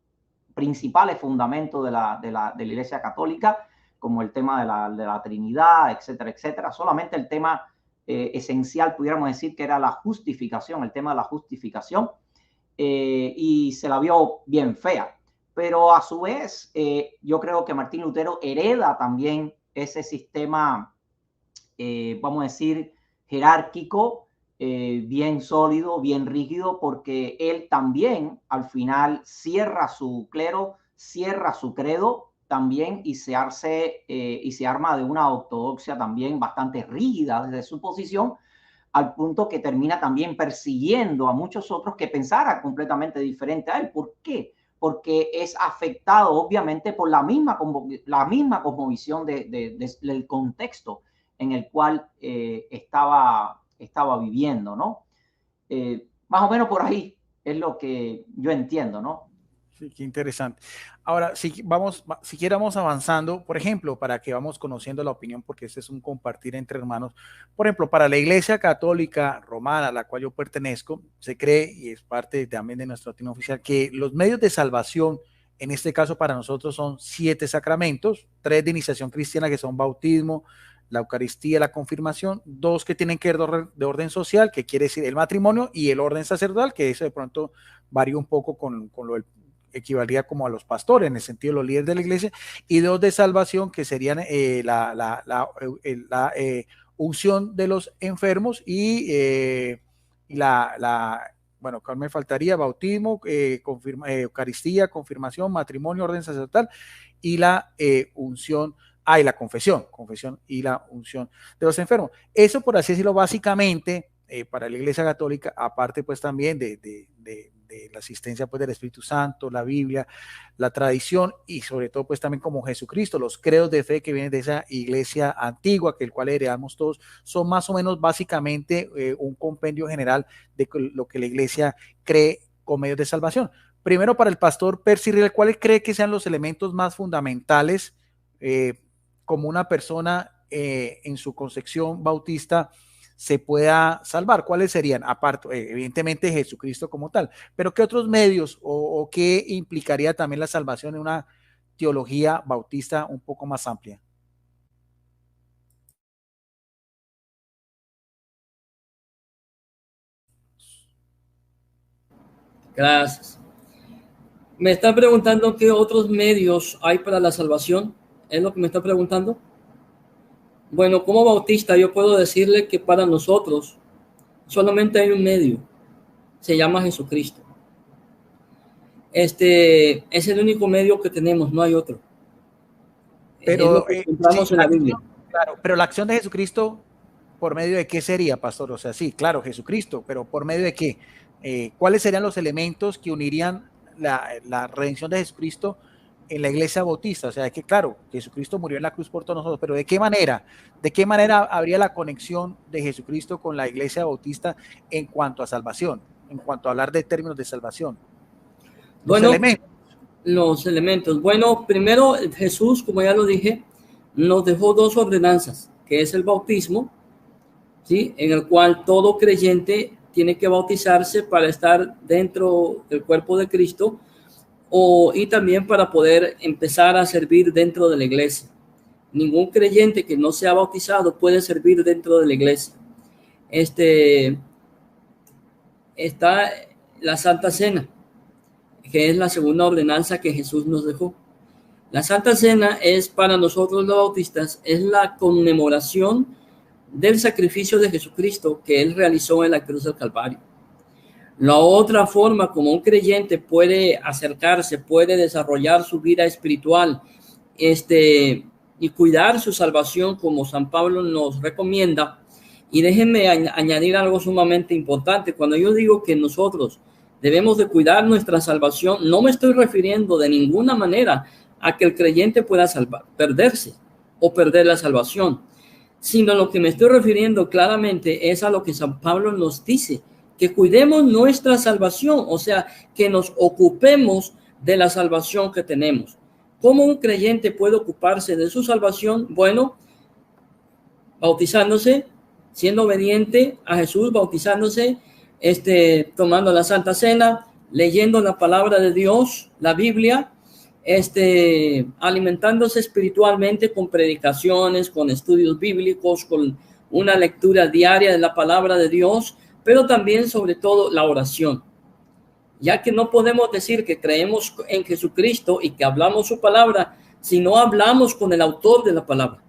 principales fundamentos de la Iglesia Católica, como el tema de la Trinidad, etcétera, etcétera. Solamente el tema esencial, pudiéramos decir, que era la justificación, el tema de la justificación, y se la vio bien fea. Pero a su vez, yo creo que Martín Lutero hereda también ese sistema, vamos a decir, jerárquico, bien sólido, bien rígido, porque él también al final cierra su clero, cierra su credo también, y se arma de una ortodoxia también bastante rígida desde su posición, al punto que termina también persiguiendo a muchos otros que pensaran completamente diferente a él. ¿Por qué? Porque es afectado obviamente por la misma cosmovisión del contexto en el cual estaba viviendo, ¿no? Más o menos por ahí es lo que yo entiendo, ¿no? Sí, qué interesante. Ahora, si quieramos avanzando, por ejemplo, para que vamos conociendo la opinión, porque este es un compartir entre hermanos. Por ejemplo, para la Iglesia Católica Romana, a la cual yo pertenezco, se cree, y es parte también de nuestra doctrina oficial, que los medios de salvación, en este caso para nosotros, son 7 sacramentos, 3 de iniciación cristiana, que son bautismo, la Eucaristía, la confirmación, 2 que tienen que ver de orden social, que quiere decir el matrimonio, y el orden sacerdotal, que eso de pronto varía un poco con lo del equivalía como a los pastores, en el sentido de los líderes de la iglesia, y 2 de salvación, que serían la unción de los enfermos y bueno, ¿cuál me faltaría? Bautismo, Eucaristía, confirmación, matrimonio, orden sacerdotal y la unción, y la confesión y la unción de los enfermos. Eso, por así decirlo, básicamente, para la Iglesia Católica, aparte pues también de de la asistencia pues del Espíritu Santo, la Biblia, la tradición y sobre todo pues también como Jesucristo, los credos de fe que vienen de esa iglesia antigua, que el cual heredamos todos, son más o menos básicamente un compendio general de lo que la iglesia cree con medios de salvación. Primero, para el pastor Percy Riel, ¿cuáles cree que sean los elementos más fundamentales como una persona en su concepción bautista se pueda salvar? ¿Cuáles serían? Aparte, evidentemente Jesucristo como tal, pero ¿qué otros medios o qué implicaría también la salvación en una teología bautista un poco más amplia? Gracias. Me está preguntando qué otros medios hay para la salvación. ¿Es lo que me está preguntando? Bueno, como bautista yo puedo decirle que para nosotros solamente hay un medio. Se llama Jesucristo. Es el único medio que tenemos, no hay otro. Pero, es lo que encontramos sí, en la Biblia. Claro, pero la acción de Jesucristo, ¿por medio de qué sería, pastor? O sea, sí, claro, Jesucristo, pero ¿por medio de qué? ¿Cuáles serían los elementos que unirían la redención de Jesucristo en la iglesia bautista? O sea, que claro, Jesucristo murió en la cruz por todos nosotros, pero ¿de qué manera? ¿De qué manera habría la conexión de Jesucristo con la iglesia bautista en cuanto a salvación, en cuanto a hablar de términos de salvación? Los elementos. Bueno, primero Jesús, como ya lo dije, nos dejó dos ordenanzas, que es el bautismo, ¿sí? En el cual todo creyente tiene que bautizarse para estar dentro del cuerpo de Cristo y también para poder empezar a servir dentro de la iglesia. Ningún creyente que no sea bautizado puede servir dentro de la iglesia. Está la Santa Cena, que es la segunda ordenanza que Jesús nos dejó. La Santa Cena es para nosotros los bautistas, es la conmemoración del sacrificio de Jesucristo que Él realizó en la cruz del Calvario. La otra forma como un creyente puede acercarse, puede desarrollar su vida espiritual y cuidar su salvación como San Pablo nos recomienda. Y déjenme añadir algo sumamente importante. Cuando yo digo que nosotros debemos de cuidar nuestra salvación, no me estoy refiriendo de ninguna manera a que el creyente pueda perderse o perder la salvación, sino lo que me estoy refiriendo claramente es a lo que San Pablo nos dice, que cuidemos nuestra salvación, o sea, que nos ocupemos de la salvación que tenemos. ¿Cómo un creyente puede ocuparse de su salvación? Bueno, bautizándose, siendo obediente a Jesús, bautizándose, tomando la Santa Cena, leyendo la palabra de Dios, la Biblia, alimentándose espiritualmente con predicaciones, con estudios bíblicos, con una lectura diaria de la palabra de Dios, pero también sobre todo la oración, ya que no podemos decir que creemos en Jesucristo y que hablamos su palabra si no hablamos con el autor de la palabra,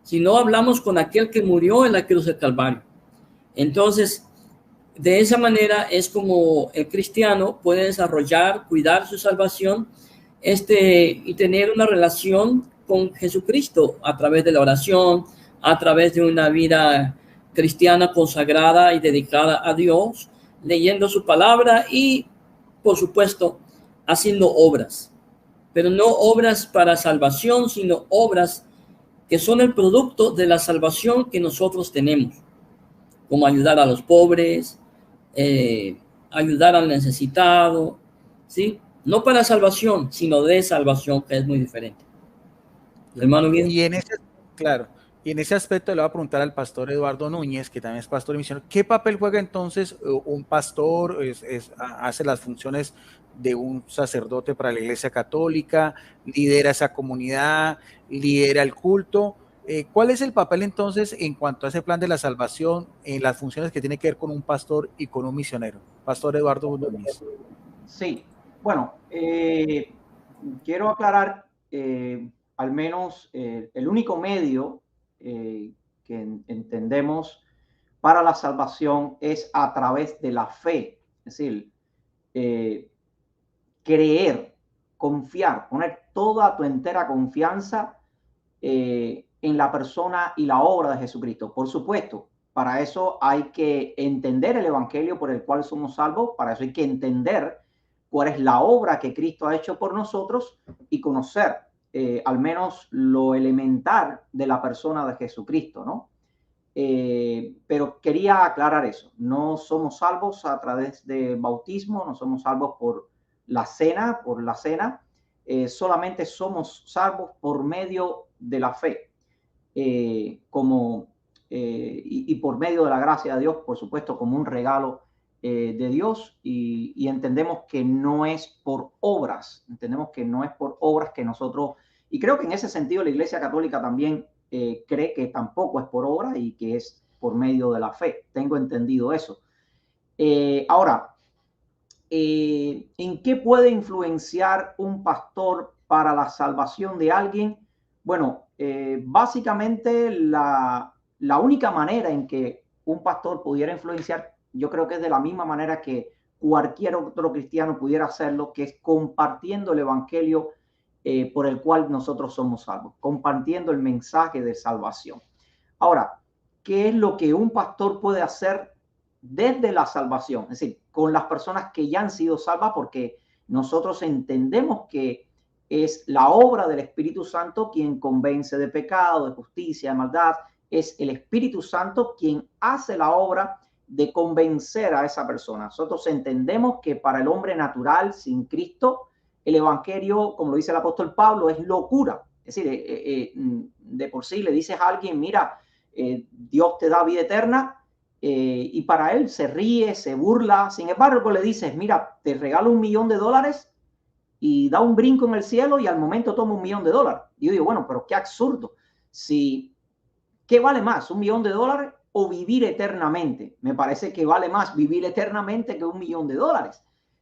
si no hablamos con aquel que murió en la cruz del Calvario. Entonces, de esa manera es como el cristiano puede desarrollar, cuidar su salvación, y tener una relación con Jesucristo a través de la oración, a través de una vida cristiana consagrada y dedicada a Dios, leyendo su palabra y, por supuesto, haciendo obras, pero no obras para salvación, sino obras que son el producto de la salvación que nosotros tenemos, como ayudar a los pobres, ayudar al necesitado, ¿sí? No para salvación, sino de salvación, que es muy diferente. Hermano Guido. Y en ese, claro, y en ese aspecto le voy a preguntar al pastor Eduardo Núñez, que también es pastor y misionero, ¿qué papel juega entonces un pastor? Hace las funciones de un sacerdote para la Iglesia Católica, lidera esa comunidad, lidera el culto. ¿Cuál es el papel entonces en cuanto a ese plan de la salvación en las funciones que tiene que ver con un pastor y con un misionero? Pastor Eduardo Núñez. Sí, bueno, quiero aclarar al menos el único medio que entendemos para la salvación es a través de la fe, es decir, creer, confiar, poner toda tu entera confianza en la persona y la obra de Jesucristo. Por supuesto, Para eso hay que entender el evangelio por el cual somos salvos. Para eso hay que entender cuál es la obra que Cristo ha hecho por nosotros y conocer al menos lo elemental de la persona de Jesucristo, ¿no? Pero quería aclarar eso. No somos salvos a través del bautismo, no somos salvos por la cena, solamente somos salvos por medio de la fe, y por medio de la gracia de Dios, por supuesto, como un regalo de Dios, y entendemos que no es por obras, que nosotros, y creo que en ese sentido la Iglesia Católica también cree que tampoco es por obra y que es por medio de la fe. Tengo entendido eso. Ahora, ¿en qué puede influenciar un pastor para la salvación de alguien? Bueno, básicamente la única manera en que un pastor pudiera influenciar, yo creo que es de la misma manera que cualquier otro cristiano pudiera hacerlo, que es compartiendo el evangelio por el cual nosotros somos salvos, compartiendo el mensaje de salvación. Ahora, ¿qué es lo que un pastor puede hacer desde la salvación? Es decir, con las personas que ya han sido salvas, porque nosotros entendemos que es la obra del Espíritu Santo quien convence de pecado, de justicia, de maldad. Es el Espíritu Santo quien hace la obra de convencer a esa persona. Nosotros entendemos que para el hombre natural, sin Cristo, el evangelio, como lo dice el apóstol Pablo, es locura. Es decir, de por sí le dices a alguien, mira, Dios te da vida eterna, y para él se ríe, se burla. Sin embargo, le dices, mira, te regalo $1.000.000 y da un brinco en el cielo y al momento toma $1.000.000. Y yo digo, bueno, pero qué absurdo. ¿Qué vale más, $1.000.000 o vivir eternamente? Me parece que vale más vivir eternamente que $1.000.000.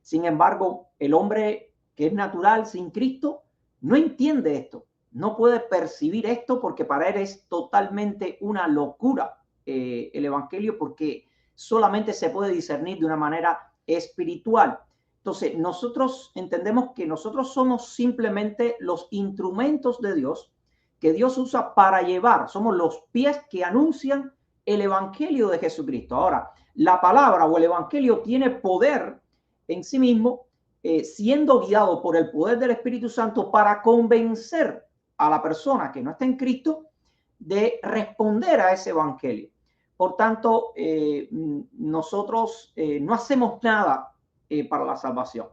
Sin embargo, el hombre que es natural sin Cristo no entiende esto, no puede percibir esto, porque para él es totalmente una locura el evangelio, porque solamente se puede discernir de una manera espiritual. Entonces, nosotros entendemos que nosotros somos simplemente los instrumentos de Dios que Dios usa para llevar, somos los pies que anuncian el evangelio de Jesucristo. Ahora, la palabra o el evangelio tiene poder en sí mismo, siendo guiado por el poder del Espíritu Santo para convencer a la persona que no está en Cristo de responder a ese evangelio. Por tanto, nosotros no hacemos nada para la salvación.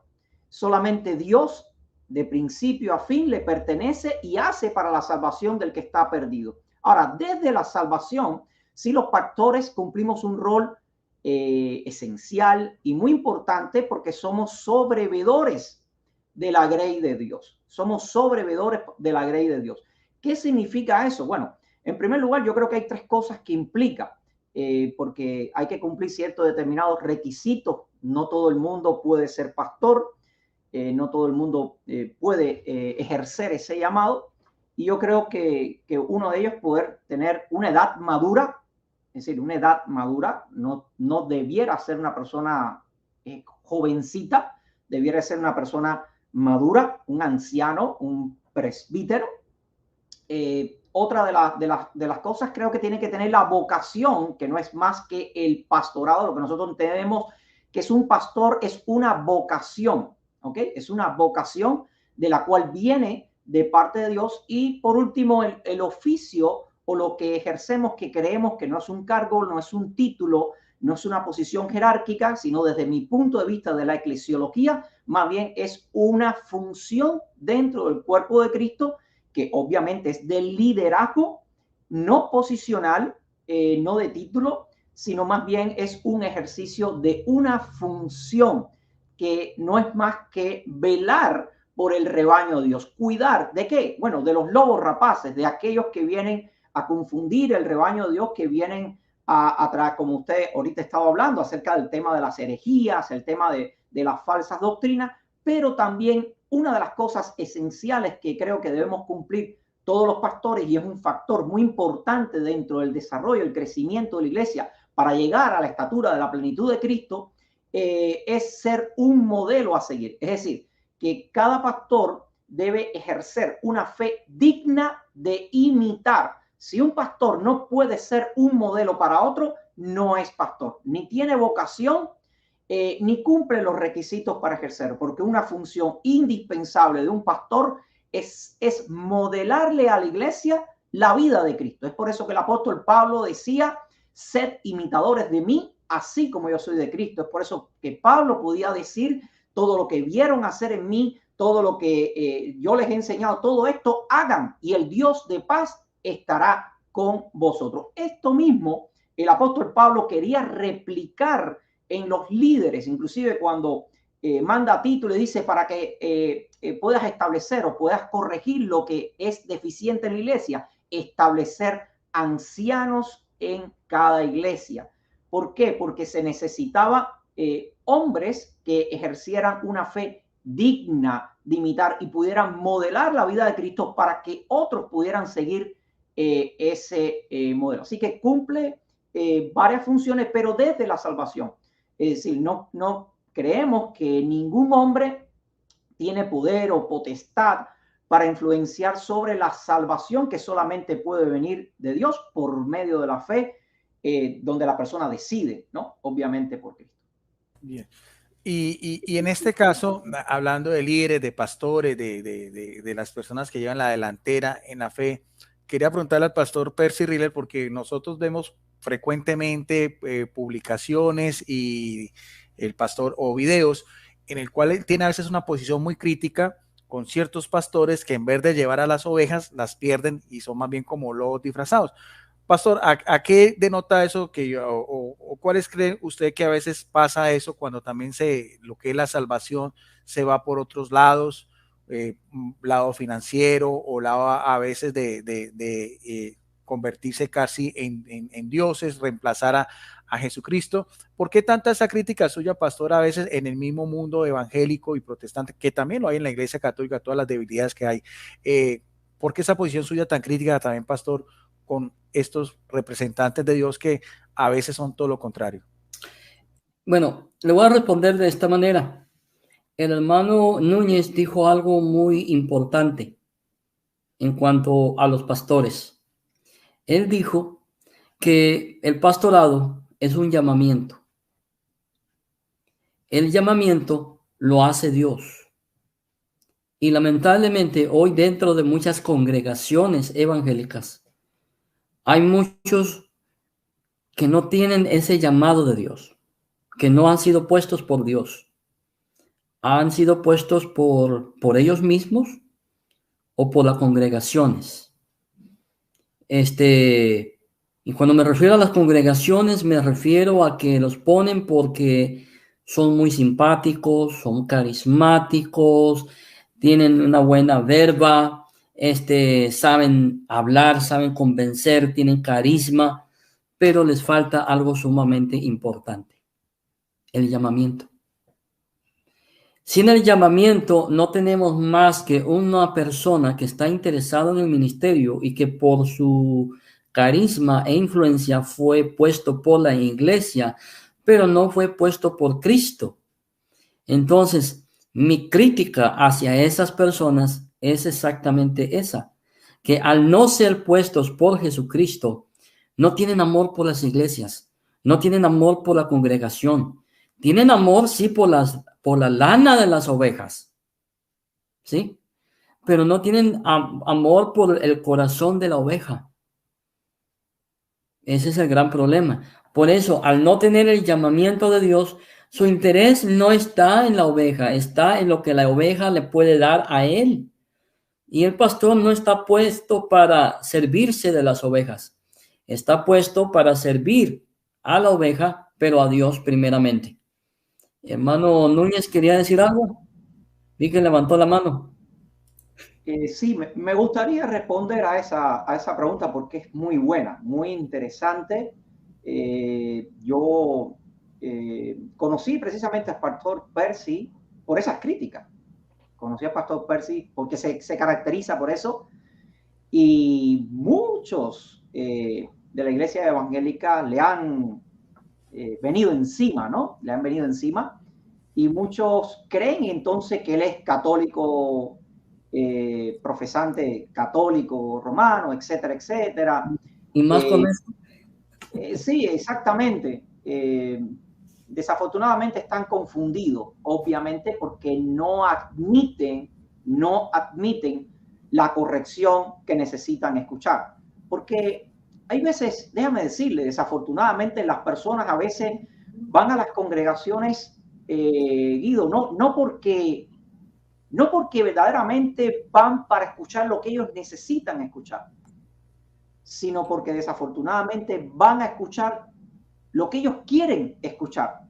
Solamente Dios, de principio a fin, le pertenece y hace para la salvación del que está perdido. Ahora, desde la salvación, sí, los pastores cumplimos un rol esencial y muy importante, porque somos sobrevedores de la grey de Dios. Somos sobrevedores de la grey de Dios. ¿Qué significa eso? Bueno, en primer lugar, yo creo que hay tres cosas que implica, porque hay que cumplir ciertos determinados requisitos. No todo el mundo puede ser pastor, no todo el mundo puede ejercer ese llamado, y yo creo que uno de ellos es poder tener una edad madura. Es decir, una edad madura, no debiera ser una persona jovencita, debiera ser una persona madura, un anciano, un presbítero. Otra de las cosas, creo que tiene que tener la vocación, que no es más que el pastorado. Lo que nosotros entendemos que es un pastor es una vocación, ¿ok? Es una vocación de la cual viene de parte de Dios. Y por último, el oficio o lo que ejercemos, que creemos que no es un cargo, no es un título, no es una posición jerárquica, sino desde mi punto de vista de la eclesiología, más bien es una función dentro del cuerpo de Cristo, que obviamente es del liderazgo, no posicional, no de título, sino más bien es un ejercicio de una función que no es más que velar por el rebaño de Dios. ¿Cuidar de qué? Bueno, de los lobos rapaces, de aquellos que vienen a confundir el rebaño de Dios, que vienen a como usted ahorita estaba hablando acerca del tema de las herejías, el tema de las falsas doctrinas, pero también una de las cosas esenciales que creo que debemos cumplir todos los pastores, y es un factor muy importante dentro del desarrollo, el crecimiento de la iglesia para llegar a la estatura de la plenitud de Cristo, es ser un modelo a seguir. Es decir, que cada pastor debe ejercer una fe digna de imitar. Si un pastor no puede ser un modelo para otro, no es pastor, ni tiene vocación, ni cumple los requisitos para ejercer, porque una función indispensable de un pastor es modelarle a la iglesia la vida de Cristo. Es por eso que el apóstol Pablo decía, sed imitadores de mí, así como yo soy de Cristo. Es por eso que Pablo podía decir, todo lo que vieron hacer en mí, todo lo que yo les he enseñado, todo esto hagan y el Dios de paz estará con vosotros. Esto mismo el apóstol Pablo quería replicar en los líderes, inclusive cuando manda a Tito, le dice para que puedas establecer o puedas corregir lo que es deficiente en la iglesia, establecer ancianos en cada iglesia. ¿Por qué? Porque se necesitaba hombres que ejercieran una fe digna de imitar y pudieran modelar la vida de Cristo para que otros pudieran seguir ese modelo. Así que cumple varias funciones, pero desde la salvación. Es decir, no creemos que ningún hombre tiene poder o potestad para influenciar sobre la salvación que solamente puede venir de Dios por medio de la fe, donde la persona decide, ¿no? Obviamente por Cristo. Bien. Y en este caso, hablando de líderes, de pastores, de las personas que llevan la delantera en la fe, quería preguntarle al pastor Percy Riller, porque nosotros vemos frecuentemente publicaciones y el pastor o videos en el cual él tiene a veces una posición muy crítica con ciertos pastores que en vez de llevar a las ovejas, las pierden y son más bien como lobos disfrazados. Pastor, ¿a qué denota eso o cuáles cree usted que a veces pasa eso cuando también lo que es la salvación se va por otros lados, lado financiero o lado a veces de convertirse casi en dioses, reemplazar a Jesucristo? ¿Por qué tanta esa crítica suya, pastor, a veces en el mismo mundo evangélico y protestante, que también lo hay en la Iglesia Católica, todas las debilidades que hay? ¿Por qué esa posición suya tan crítica también, pastor, con estos representantes de Dios que a veces son todo lo contrario? Bueno, le voy a responder de esta manera. El hermano Núñez dijo algo muy importante en cuanto a los pastores. Él dijo que el pastorado es un llamamiento. El llamamiento lo hace Dios. Y lamentablemente hoy dentro de muchas congregaciones evangélicas hay muchos que no tienen ese llamado de Dios, que no han sido puestos por Dios. Han sido puestos por ellos mismos o por las congregaciones. Y cuando me refiero a las congregaciones, me refiero a que los ponen porque son muy simpáticos, son carismáticos, tienen una buena verba, saben hablar, saben convencer, tienen carisma, pero les falta algo sumamente importante: el llamamiento. Sin el llamamiento no tenemos más que una persona que está interesada en el ministerio y que por su carisma e influencia fue puesto por la iglesia, pero no fue puesto por Cristo. Entonces, mi crítica hacia esas personas es exactamente esa, que al no ser puestos por Jesucristo, no tienen amor por las iglesias, no tienen amor por la congregación, tienen amor, sí, por la lana de las ovejas, ¿sí? Pero no tienen amor por el corazón de la oveja. Ese es el gran problema. Por eso, al no tener el llamamiento de Dios, su interés no está en la oveja, está en lo que la oveja le puede dar a él. Y el pastor no está puesto para servirse de las ovejas. Está puesto para servir a la oveja, pero a Dios primeramente. Hermano Núñez, ¿quería decir algo? Vi que levantó la mano. Sí, me gustaría responder a esa pregunta porque es muy buena, muy interesante. Yo conocí precisamente al pastor Percy por esas críticas. Conocí al pastor Percy porque se caracteriza por eso. Y muchos de la iglesia evangélica le han venido encima, ¿no? Le han venido encima. Y muchos creen entonces que él es católico, profesante católico romano, etcétera, etcétera. Y más con eso. Sí, exactamente. Desafortunadamente están confundidos, obviamente, porque no admiten la corrección que necesitan escuchar. Porque hay veces, déjame decirle, desafortunadamente las personas a veces van a las congregaciones, Guido, no porque verdaderamente van para escuchar lo que ellos necesitan escuchar, sino porque desafortunadamente van a escuchar lo que ellos quieren escuchar.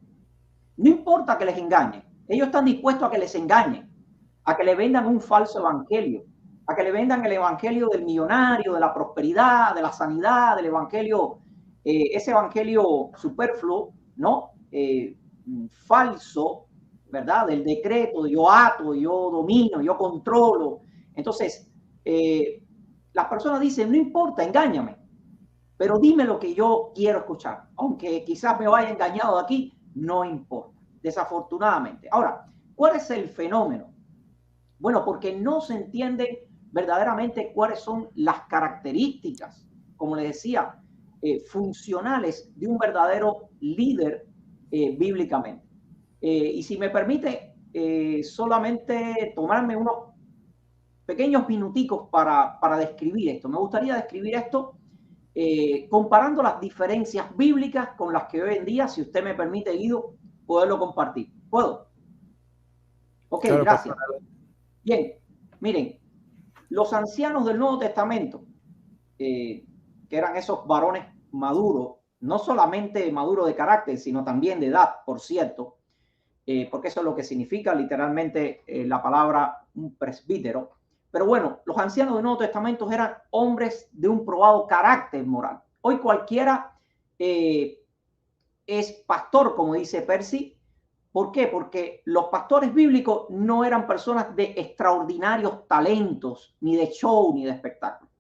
No importa que les engañen, ellos están dispuestos a que les engañen, a que le vendan un falso evangelio, a que le vendan el evangelio del millonario, de la prosperidad, de la sanidad, del evangelio, ese evangelio superfluo, ¿no? Falso, ¿verdad? Del decreto, yo ato, yo domino, yo controlo. Entonces, las personas dicen, no importa, engáñame, pero dime lo que yo quiero escuchar. Aunque quizás me vaya engañado de aquí, no importa, desafortunadamente. Ahora, ¿cuál es el fenómeno? Bueno, porque no se entiende verdaderamente cuáles son las características, como les decía, funcionales de un verdadero líder bíblicamente. Y si me permite, solamente tomarme unos pequeños minuticos para describir esto. Me gustaría describir esto comparando las diferencias bíblicas con las que hoy en día, si usted me permite, Guido, poderlo compartir. ¿Puedo? Ok, Claro, gracias. pastor. Bien, miren, los ancianos del Nuevo Testamento, que eran esos varones maduros, no solamente maduros de carácter, sino también de edad, por cierto, porque eso es lo que significa literalmente la palabra un presbítero. Pero bueno, los ancianos del Nuevo Testamento eran hombres de un probado carácter moral. Hoy cualquiera es pastor, como dice Percy. ¿Por qué? Porque los pastores bíblicos no eran personas de extraordinarios talentos, ni de show, ni de espectáculo.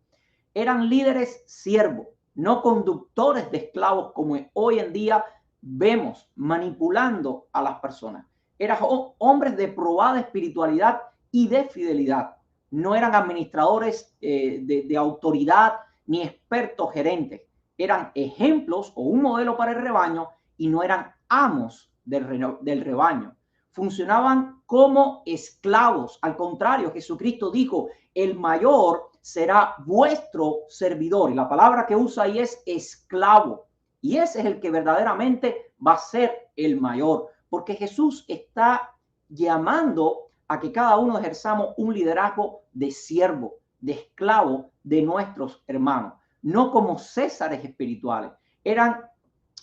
Eran líderes siervos, no conductores de esclavos como hoy en día vemos manipulando a las personas. Eran hombres de probada espiritualidad y de fidelidad. No eran administradores de autoridad ni expertos gerentes. Eran ejemplos o un modelo para el rebaño y no eran amos del rebaño. Funcionaban como esclavos. Al contrario, Jesucristo dijo, el mayor será vuestro servidor. Y la palabra que usa ahí es esclavo. Y ese es el que verdaderamente va a ser el mayor. Porque Jesús está llamando a que cada uno ejerzamos un liderazgo de siervo, de esclavo de nuestros hermanos. No como césares espirituales. Eran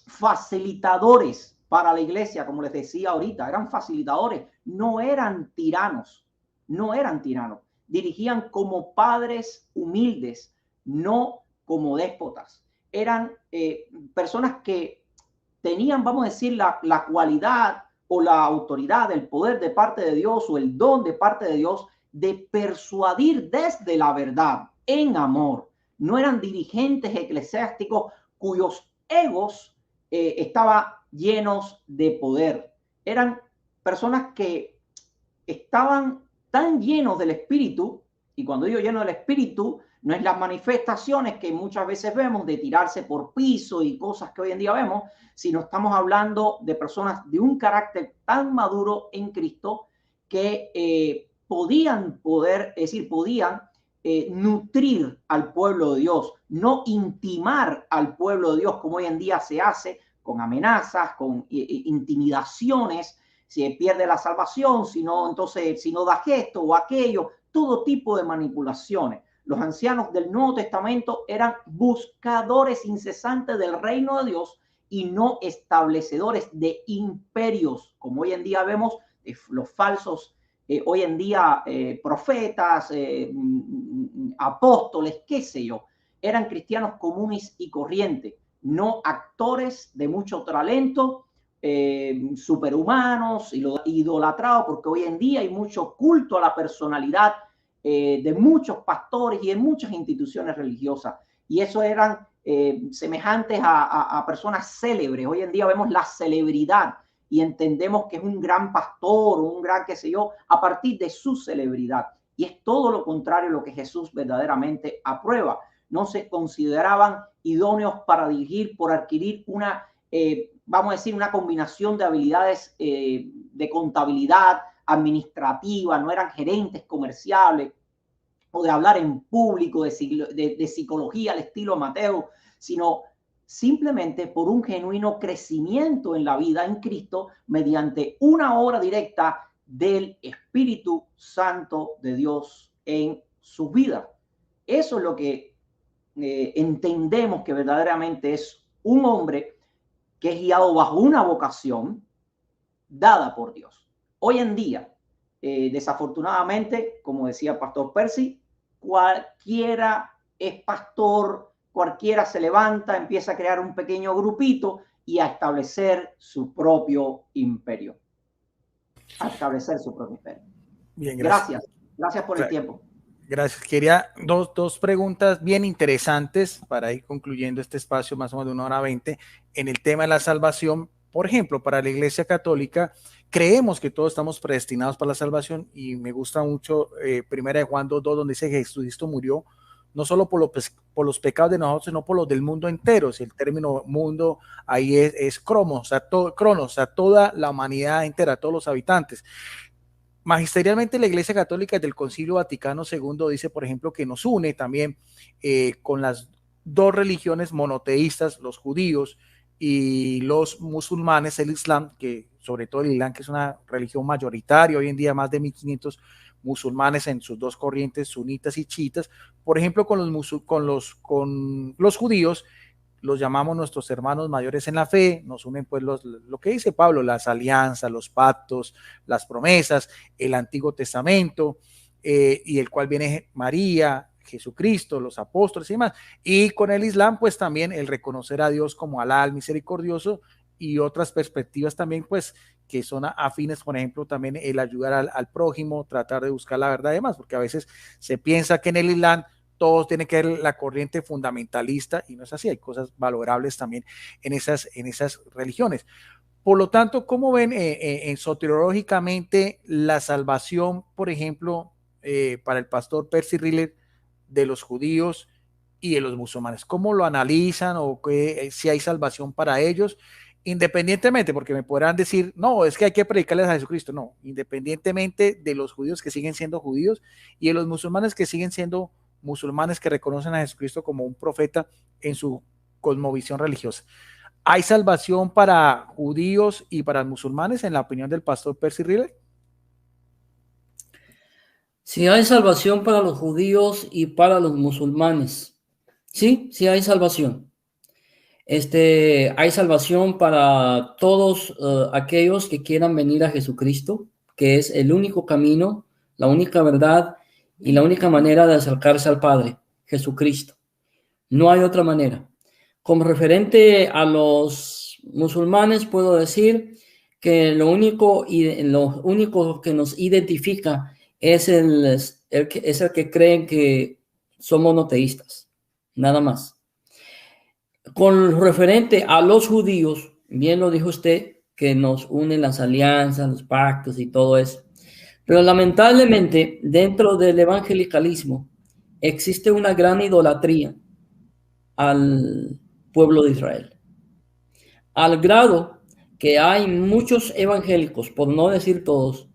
facilitadores para la iglesia, como les decía ahorita. Eran facilitadores. No eran tiranos. No eran tiranos. Dirigían como padres humildes, no como déspotas. Eran personas que tenían, vamos a decir, la cualidad o la autoridad, el poder de parte de Dios o el don de parte de Dios de persuadir desde la verdad en amor. No eran dirigentes eclesiásticos cuyos egos estaban llenos de poder. Eran personas que estaban tan llenos del Espíritu, y cuando digo lleno del Espíritu, no es las manifestaciones que muchas veces vemos de tirarse por piso y cosas que hoy en día vemos, sino estamos hablando de personas de un carácter tan maduro en Cristo que podían nutrir al pueblo de Dios, no intimar al pueblo de Dios como hoy en día se hace con amenazas, con intimidaciones. Si pierde la salvación, si no da gesto o aquello, todo tipo de manipulaciones. Los ancianos del Nuevo Testamento eran buscadores incesantes del reino de Dios y no establecedores de imperios, como hoy en día vemos los falsos, hoy en día profetas, apóstoles, qué sé yo. Eran cristianos comunes y corrientes, no actores de mucho talento, superhumanos, idolatrados, porque hoy en día hay mucho culto a la personalidad de muchos pastores y de muchas instituciones religiosas. Y eso eran semejantes a personas célebres. Hoy en día vemos la celebridad y entendemos que es un gran pastor o un gran qué sé yo a partir de su celebridad. Y es todo lo contrario a lo que Jesús verdaderamente aprueba. no se consideraban idóneos para dirigir por adquirir una, vamos a decir, una combinación de habilidades de contabilidad, administrativa, no eran gerentes comerciales o de hablar en público, de psicología al estilo Mateo, sino simplemente por un genuino crecimiento en la vida en Cristo mediante una obra directa del Espíritu Santo de Dios en su vida. Eso es lo que entendemos que verdaderamente es un hombre que es guiado bajo una vocación dada por Dios. Hoy en día, desafortunadamente, como decía el pastor Percy, cualquiera es pastor, cualquiera se levanta, empieza a crear un pequeño grupito y a establecer su propio imperio. Bien, gracias. Gracias por el tiempo. Gracias. Quería dos preguntas bien interesantes para ir concluyendo este espacio más o menos de 1 hora 20 en el tema de la salvación. Por ejemplo, para la Iglesia Católica, creemos que todos estamos predestinados para la salvación y me gusta mucho 1 Juan 2:2, donde dice que Jesucristo murió no solo por los pecados de nosotros, sino por los del mundo entero. Si el término mundo ahí es cronos, o sea, toda la humanidad entera, todos los habitantes. Magisterialmente la Iglesia Católica del Concilio Vaticano II dice, por ejemplo, que nos une también con las dos religiones monoteístas, los judíos y los musulmanes, el Islam, que sobre todo el Islam, que es una religión mayoritaria, hoy en día más de 1500 musulmanes en sus dos corrientes, sunitas y chiitas. Por ejemplo, con los judíos, los llamamos nuestros hermanos mayores en la fe, nos unen pues lo que dice Pablo, las alianzas, los pactos, las promesas, el Antiguo Testamento, y el cual viene María, Jesucristo, los apóstoles y demás. Y con el Islam pues también el reconocer a Dios como Alá, el misericordioso, y otras perspectivas también pues que son afines, por ejemplo, también el ayudar al prójimo, tratar de buscar la verdad y demás, porque a veces se piensa que en el Islam todos tienen que ver la corriente fundamentalista y no es así, hay cosas valorables también en esas religiones. Por lo tanto, ¿cómo ven soteriológicamente la salvación, por ejemplo, para el pastor Percy Riller, de los judíos y de los musulmanes? ¿Cómo lo analizan o si hay salvación para ellos? Independientemente, porque me podrán decir, no, es que hay que predicarles a Jesucristo. No, independientemente de los judíos que siguen siendo judíos y de los musulmanes que siguen siendo musulmanes, que reconocen a Jesucristo como un profeta en su cosmovisión religiosa. ¿Hay salvación para judíos y para musulmanes en la opinión del pastor Percy Riller? Sí hay salvación para los judíos y para los musulmanes. Sí hay salvación. Hay salvación para todos aquellos que quieran venir a Jesucristo, que es el único camino, la única verdad y la única manera de acercarse al Padre, Jesucristo. No hay otra manera. Como referente a los musulmanes, puedo decir que lo único que nos identifica es el que creen que somos monoteístas, nada más. Con referente a los judíos, bien lo dijo usted, que nos unen las alianzas, los pactos y todo eso. Pero lamentablemente, dentro del evangelicalismo, existe una gran idolatría al pueblo de Israel. Al grado que hay muchos evangélicos, por no decir todos,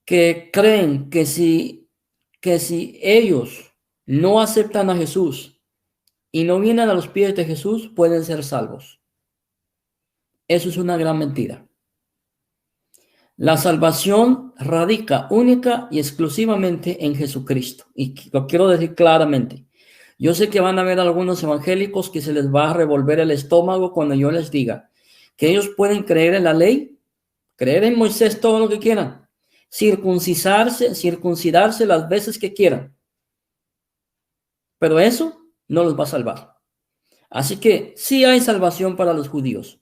que creen que si ellos no aceptan a Jesús y no vienen a los pies de Jesús, pueden ser salvos. Eso es una gran mentira. La salvación radica única y exclusivamente en Jesucristo. Y lo quiero decir claramente. Yo sé que van a haber algunos evangélicos que se les va a revolver el estómago cuando yo les diga que ellos pueden creer en la ley, creer en Moisés todo lo que quieran, circuncidarse las veces que quieran. Pero eso no los va a salvar. Así que sí hay salvación para los judíos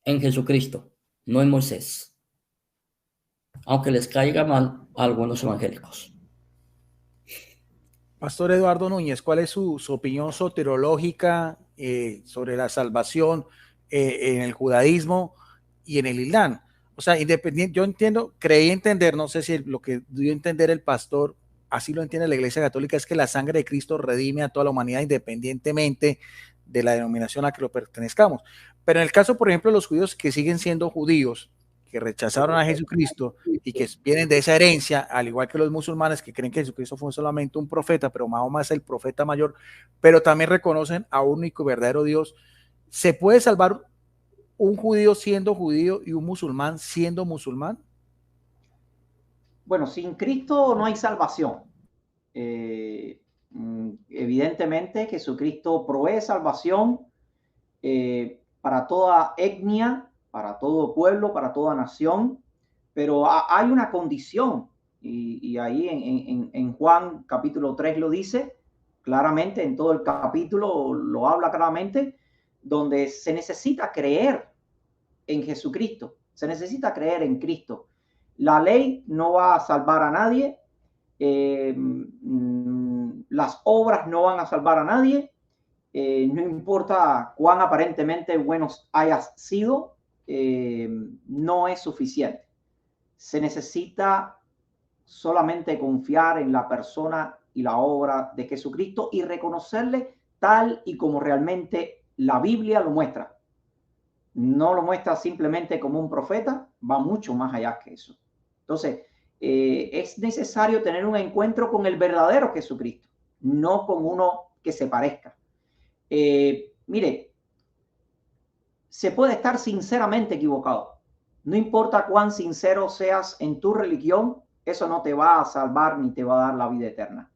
en Jesucristo, no en Moisés. Aunque les caiga mal a algunos evangélicos. Pastor Eduardo Núñez, ¿cuál es su opinión soteriológica sobre la salvación en el judaísmo y en el Islam? O sea, independiente, yo creí entender, no sé si lo que dio a entender el pastor así lo entiende la Iglesia Católica, es que la sangre de Cristo redime a toda la humanidad independientemente de la denominación a que lo pertenezcamos. Pero en el caso, por ejemplo, de los judíos que siguen siendo judíos, que rechazaron a Jesucristo y que vienen de esa herencia, al igual que los musulmanes que creen que Jesucristo fue solamente un profeta, pero Mahoma es el profeta mayor, pero también reconocen a un único y verdadero Dios. ¿Se puede salvar un judío siendo judío y un musulmán siendo musulmán? Bueno, sin Cristo no hay salvación. Evidentemente, Jesucristo provee salvación para toda etnia, para todo pueblo, para toda nación, pero hay una condición, y ahí en Juan capítulo 3 lo dice claramente, en todo el capítulo lo habla claramente, donde se necesita creer en Jesucristo, se necesita creer en Cristo. La ley no va a salvar a nadie, las obras no van a salvar a nadie, no importa cuán aparentemente buenos hayas sido, no es suficiente. Se necesita solamente confiar en la persona y la obra de Jesucristo y reconocerle tal y como realmente la Biblia lo muestra. No lo muestra simplemente como un profeta, va mucho más allá que eso. Entonces, es necesario tener un encuentro con el verdadero Jesucristo, no con uno que se parezca. Mire, se puede estar sinceramente equivocado. No importa cuán sincero seas en tu religión, eso no te va a salvar ni te va a dar la vida eterna.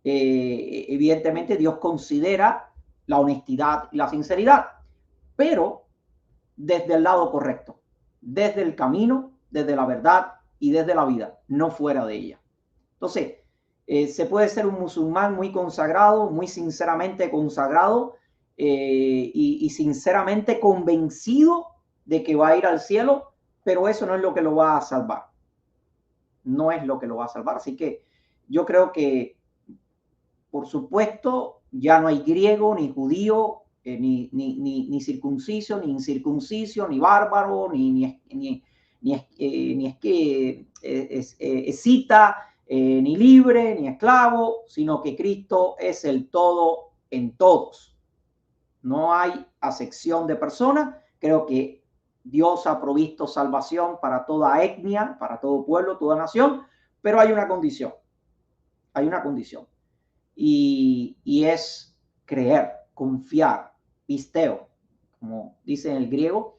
Evidentemente Dios considera la honestidad y la sinceridad, pero desde el lado correcto, desde el camino, desde la verdad y desde la vida, no fuera de ella. Entonces, se puede ser un musulmán muy consagrado, muy sinceramente consagrado y sinceramente convencido de que va a ir al cielo, pero eso no es lo que lo va a salvar. No es lo que lo va a salvar. Así que yo creo que, por supuesto, ya no hay griego ni judío, ni circunciso, ni incircunciso, ni bárbaro, ni escita, ni libre, ni esclavo, sino que Cristo es el todo en todos. No hay acepción de personas. Creo que Dios ha provisto salvación para toda etnia, para todo pueblo, toda nación, pero hay una condición. Hay una condición. Y es creer, confiar, pisteo, como dice en el griego,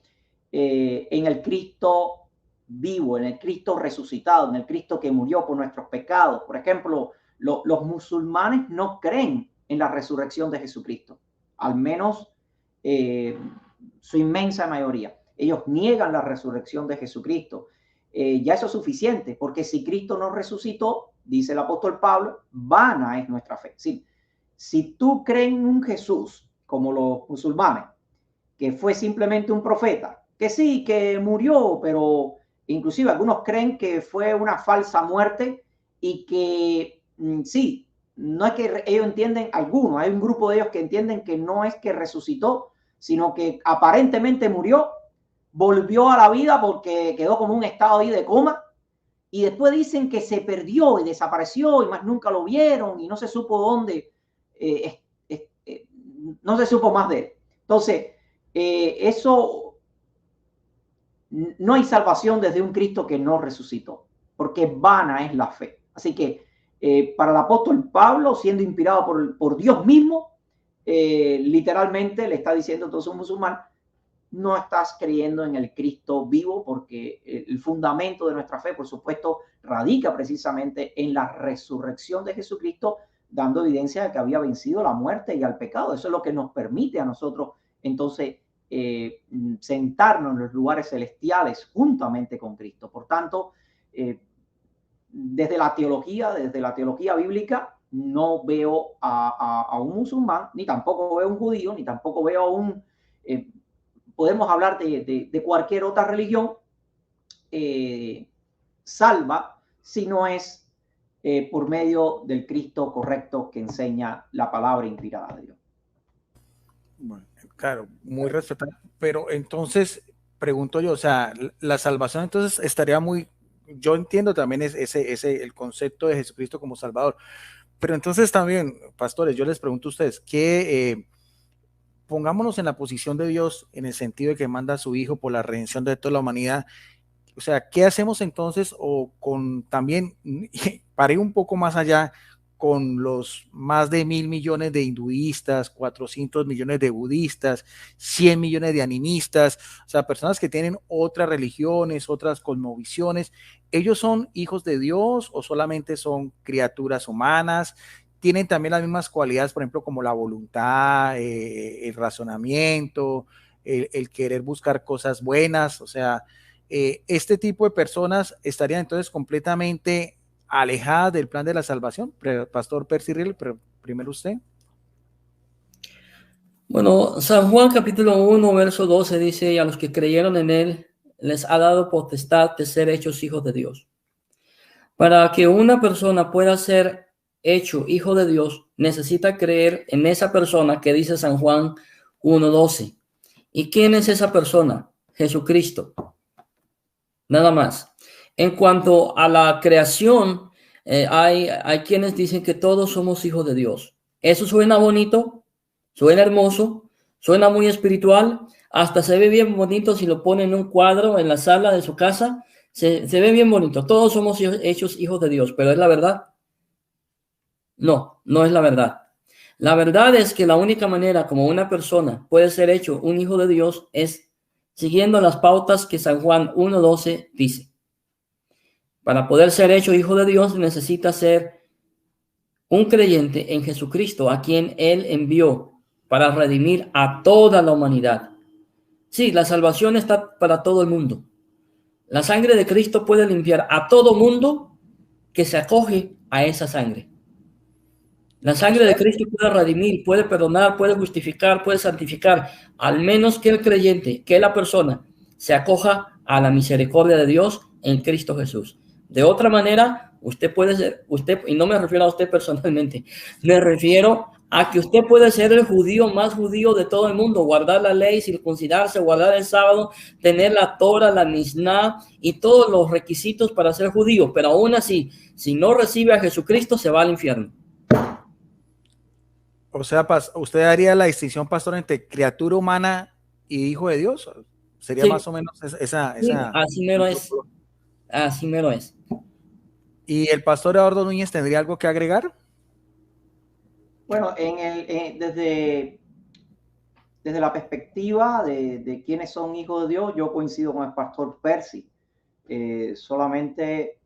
en el Cristo vivo, en el Cristo resucitado, en el Cristo que murió por nuestros pecados. Por ejemplo, los musulmanes no creen en la resurrección de Jesucristo, al menos su inmensa mayoría. Ellos niegan la resurrección de Jesucristo. Ya eso es suficiente, porque si Cristo no resucitó, dice el apóstol Pablo, vana es nuestra fe. Sí, si tú crees en un Jesús, como los musulmanes, que fue simplemente un profeta, que sí, que murió, pero inclusive algunos creen que fue una falsa muerte y que sí, no es que ellos entienden, algunos, hay un grupo de ellos que entienden que no es que resucitó, sino que aparentemente murió, volvió a la vida porque quedó como un estado ahí de coma, y después dicen que se perdió y desapareció y más nunca lo vieron y no se supo dónde, no se supo más de él. Entonces, eso, no hay salvación desde un Cristo que no resucitó, porque vana es la fe. Así que para el apóstol Pablo, siendo inspirado por Dios mismo, literalmente le está diciendo entonces a un musulmán, no estás creyendo en el Cristo vivo, porque el fundamento de nuestra fe, por supuesto, radica precisamente en la resurrección de Jesucristo, dando evidencia de que había vencido la muerte y al pecado. Eso es lo que nos permite a nosotros entonces sentarnos en los lugares celestiales juntamente con Cristo. Por tanto, desde la teología bíblica, no veo a un musulmán, ni tampoco veo a un judío, ni tampoco veo a un... podemos hablar de cualquier otra religión salva si no es por medio del Cristo correcto que enseña la palabra inspirada de Dios. Bueno, claro, muy respetable, pero entonces pregunto yo, o sea, la salvación entonces estaría muy yo entiendo también el concepto de Jesucristo como Salvador. Pero entonces también, pastores, yo les pregunto a ustedes, ¿qué pongámonos en la posición de Dios en el sentido de que manda a su Hijo por la redención de toda la humanidad? O sea, ¿qué hacemos entonces? O con también, paré un poco más allá, con los más de 1.000 millones de hinduistas, 400 millones de budistas, 100 millones de animistas, o sea, personas que tienen otras religiones, otras cosmovisiones. ¿Ellos son hijos de Dios o solamente son criaturas humanas? Tienen también las mismas cualidades, por ejemplo, como la voluntad, el razonamiento, el querer buscar cosas buenas. O sea, este tipo de personas estarían entonces completamente alejadas del plan de la salvación. Pastor Percy Riel, primero usted. Bueno, San Juan capítulo 1, verso 12 dice, y a los que creyeron en él les ha dado potestad de ser hechos hijos de Dios. Para que una persona pueda ser hecho hijo de Dios, necesita creer en esa persona que dice San Juan 1:12. ¿Y quién es esa persona? Jesucristo. Nada más. En cuanto a la creación, hay quienes dicen que todos somos hijos de Dios. Eso suena bonito, suena hermoso, suena muy espiritual, hasta se ve bien bonito si lo pone en un cuadro en la sala de su casa. Se ve bien bonito. Todos somos hechos hijos de Dios, pero ¿es la verdad? No, no es la verdad. La verdad es que la única manera como una persona puede ser hecho un hijo de Dios es siguiendo las pautas que San Juan 1:12 dice. Para poder ser hecho hijo de Dios necesita ser un creyente en Jesucristo, a quien Él envió para redimir a toda la humanidad. Sí, la salvación está para todo el mundo. La sangre de Cristo puede limpiar a todo mundo que se acoge a esa sangre. La sangre de Cristo puede redimir, puede perdonar, puede justificar, puede santificar, al menos que el creyente, que la persona se acoja a la misericordia de Dios en Cristo Jesús. De otra manera, usted puede ser, y no me refiero a usted personalmente, me refiero a que usted puede ser el judío más judío de todo el mundo, guardar la ley, circuncidarse, guardar el sábado, tener la Torah, la Mishnah y todos los requisitos para ser judío, pero aún así, si no recibe a Jesucristo, se va al infierno. O sea, ¿usted haría la distinción, pastor, entre criatura humana y hijo de Dios? Sería más o menos esa. Así mero es. Así mero es. ¿Y el pastor Eduardo Núñez tendría algo que agregar? Bueno, desde la perspectiva de quiénes son hijos de Dios, yo coincido con el pastor Percy. Solamente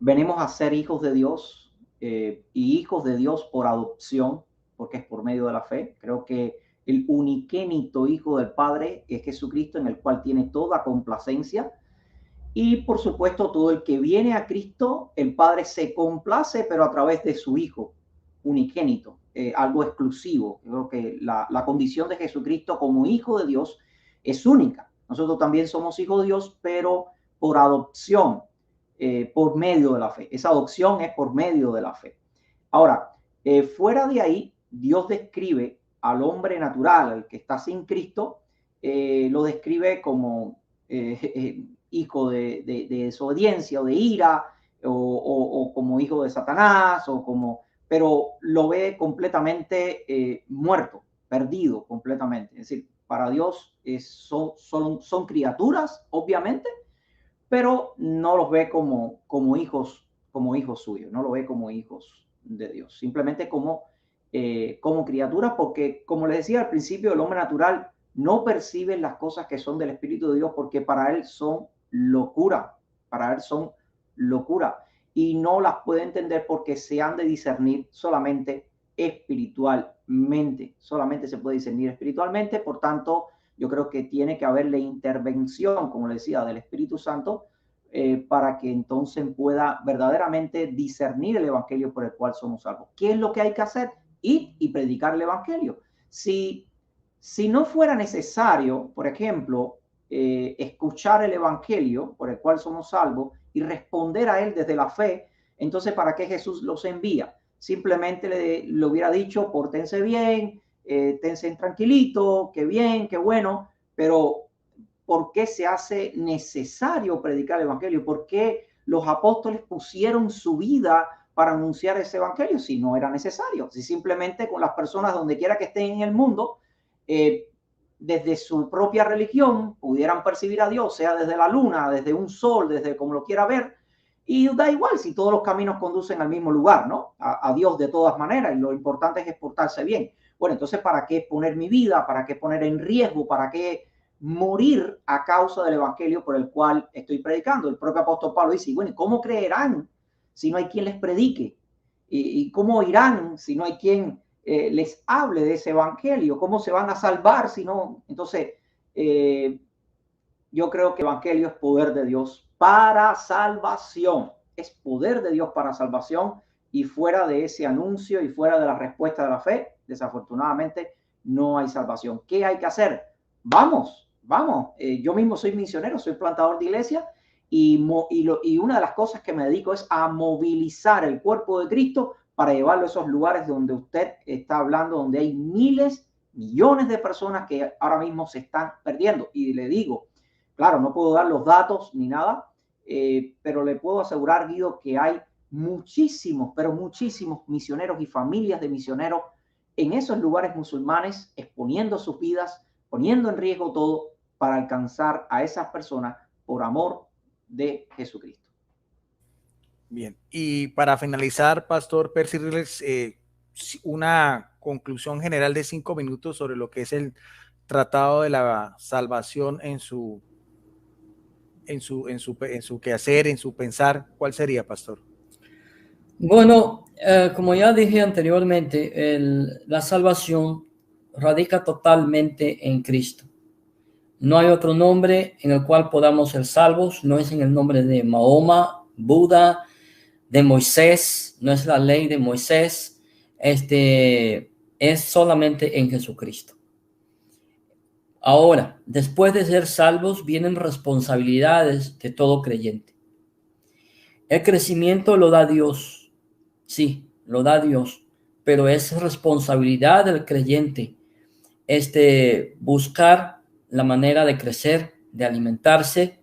venimos a ser hijos de Dios y hijos de Dios por adopción, porque es por medio de la fe. Creo que el unigénito Hijo del Padre es Jesucristo, en el cual tiene toda complacencia. Y por supuesto, todo el que viene a Cristo, el Padre se complace, pero a través de su Hijo unigénito, algo exclusivo. Creo que la condición de Jesucristo como Hijo de Dios es única. Nosotros también somos hijos de Dios, pero por adopción, por medio de la fe. Esa adopción es por medio de la fe. Ahora, fuera de ahí, Dios describe al hombre natural, al que está sin Cristo, lo describe como hijo de desobediencia o de ira, o como hijo de Satanás, pero lo ve completamente muerto, perdido completamente. Es decir, para Dios son criaturas, obviamente, pero no los ve como hijos suyos, no lo ve como hijos de Dios, simplemente como criaturas, porque, como les decía al principio, el hombre natural no percibe las cosas que son del Espíritu de Dios, porque para él son locura, y no las puede entender porque se han de discernir solamente espiritualmente, solamente se puede discernir espiritualmente. Por tanto, yo creo que tiene que haber la intervención, como le decía, del Espíritu Santo, para que entonces pueda verdaderamente discernir el evangelio por el cual somos salvos. ¿Qué es lo que hay que hacer? Ir y predicar el evangelio. Si no fuera necesario, por ejemplo, escuchar el evangelio por el cual somos salvos y responder a él desde la fe, entonces ¿para qué Jesús los envía? Simplemente le hubiera dicho: pórtense bien, tense tranquilito, qué bien, qué bueno, pero por qué se hace necesario predicar el evangelio, por qué los apóstoles pusieron su vida para anunciar ese evangelio si no era necesario, si simplemente con las personas donde quiera que estén en el mundo, desde su propia religión pudieran percibir a Dios, sea desde la luna, desde un sol, desde como lo quiera ver, y da igual si todos los caminos conducen al mismo lugar, ¿no? A Dios de todas maneras, y lo importante es portarse bien. Bueno, entonces, ¿para qué poner mi vida? ¿Para qué poner en riesgo? ¿Para qué morir a causa del evangelio por el cual estoy predicando? El propio apóstol Pablo dice, bueno, ¿cómo creerán si no hay quien les predique? ¿Y cómo irán si no hay quien les hable de ese evangelio? ¿Cómo se van a salvar si no? Entonces, yo creo que el evangelio es poder de Dios para salvación. Es poder de Dios para salvación, y fuera de ese anuncio y fuera de la respuesta de la fe, desafortunadamente no hay salvación. ¿Qué hay que hacer? Vamos. Yo mismo soy misionero, soy plantador de iglesia, y una de las cosas que me dedico es a movilizar el cuerpo de Cristo para llevarlo a esos lugares donde usted está hablando, donde hay miles, millones de personas que ahora mismo se están perdiendo. Y le digo, claro, no puedo dar los datos ni nada, pero le puedo asegurar, Guido, que hay muchísimos, pero muchísimos misioneros y familias de misioneros en esos lugares musulmanes, exponiendo sus vidas, poniendo en riesgo todo para alcanzar a esas personas por amor de Jesucristo. Bien, y para finalizar, Pastor Percy Riles, una conclusión general de 5 minutos sobre lo que es el Tratado de la Salvación en su quehacer, en su pensar. ¿Cuál sería, Pastor? Bueno, como ya dije anteriormente, la salvación radica totalmente en Cristo. No hay otro nombre en el cual podamos ser salvos, no es en el nombre de Mahoma, Buda, de Moisés, no es la ley de Moisés, es solamente en Jesucristo. Ahora, después de ser salvos, vienen responsabilidades de todo creyente. El crecimiento lo da Dios, sí, lo da Dios, pero es responsabilidad del creyente, buscar la manera de crecer, de alimentarse.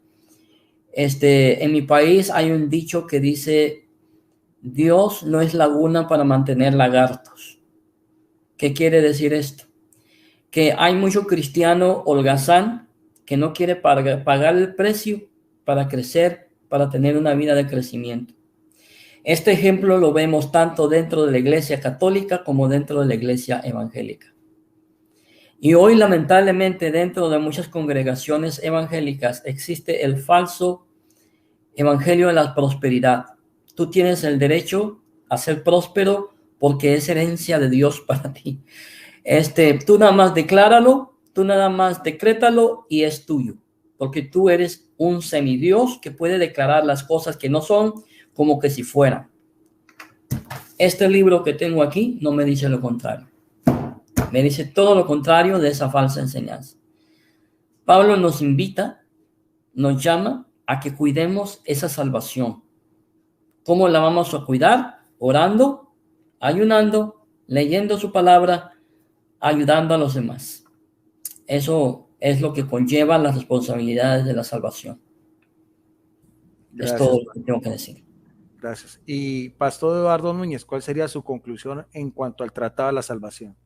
En mi país hay un dicho que dice: Dios no es laguna para mantener lagartos. ¿Qué quiere decir esto? Que hay mucho cristiano holgazán que no quiere pagar el precio para crecer, para tener una vida de crecimiento. Este ejemplo lo vemos tanto dentro de la iglesia católica como dentro de la iglesia evangélica. Y hoy, lamentablemente, dentro de muchas congregaciones evangélicas existe el falso evangelio de la prosperidad. Tú tienes el derecho a ser próspero porque es herencia de Dios para ti. Tú nada más decláralo, tú nada más decrétalo y es tuyo, porque tú eres un semidios que puede declarar las cosas que no son como que si fueran. Este libro que tengo aquí no me dice lo contrario. Me dice todo lo contrario de esa falsa enseñanza. Pablo nos invita, nos llama a que cuidemos esa salvación. ¿Cómo la vamos a cuidar? Orando, ayunando, leyendo su palabra, ayudando a los demás. Eso es lo que conlleva las responsabilidades de la salvación. Gracias, es todo lo que tengo que decir. Gracias. Y Pastor Eduardo Núñez, ¿cuál sería su conclusión en cuanto al Tratado de la Salvación?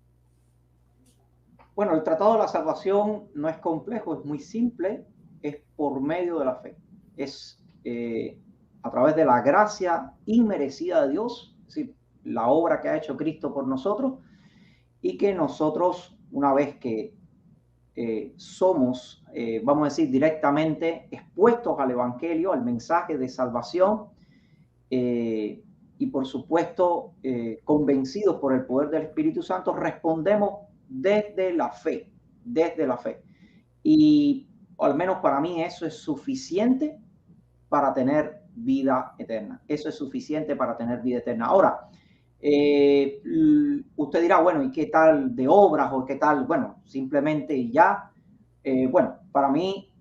Bueno, el Tratado de la Salvación no es complejo, es muy simple, es por medio de la fe. Es a través de la gracia inmerecida de Dios, es decir, la obra que ha hecho Cristo por nosotros, y que nosotros, una vez que somos, vamos a decir, directamente expuestos al Evangelio, al mensaje de salvación, y por supuesto, convencidos por el poder del Espíritu Santo, respondemos desde la fe, y al menos para mí eso es suficiente para tener vida eterna. Eso es suficiente para tener vida eterna. Ahora, usted dirá, bueno, ¿y qué tal de obras o qué tal? Bueno, simplemente ya, bueno, para mí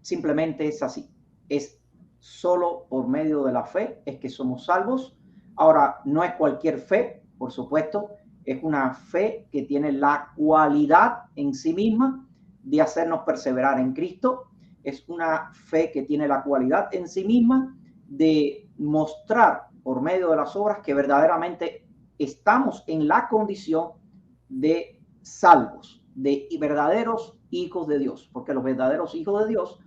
simplemente es así. Es solo por medio de la fe es que somos salvos. Ahora, no es cualquier fe, por supuesto, es una fe que tiene la cualidad en sí misma de hacernos perseverar en Cristo. Es una fe que tiene la cualidad en sí misma de mostrar por medio de las obras que verdaderamente estamos en la condición de salvos, de verdaderos hijos de Dios, porque los verdaderos hijos de Dios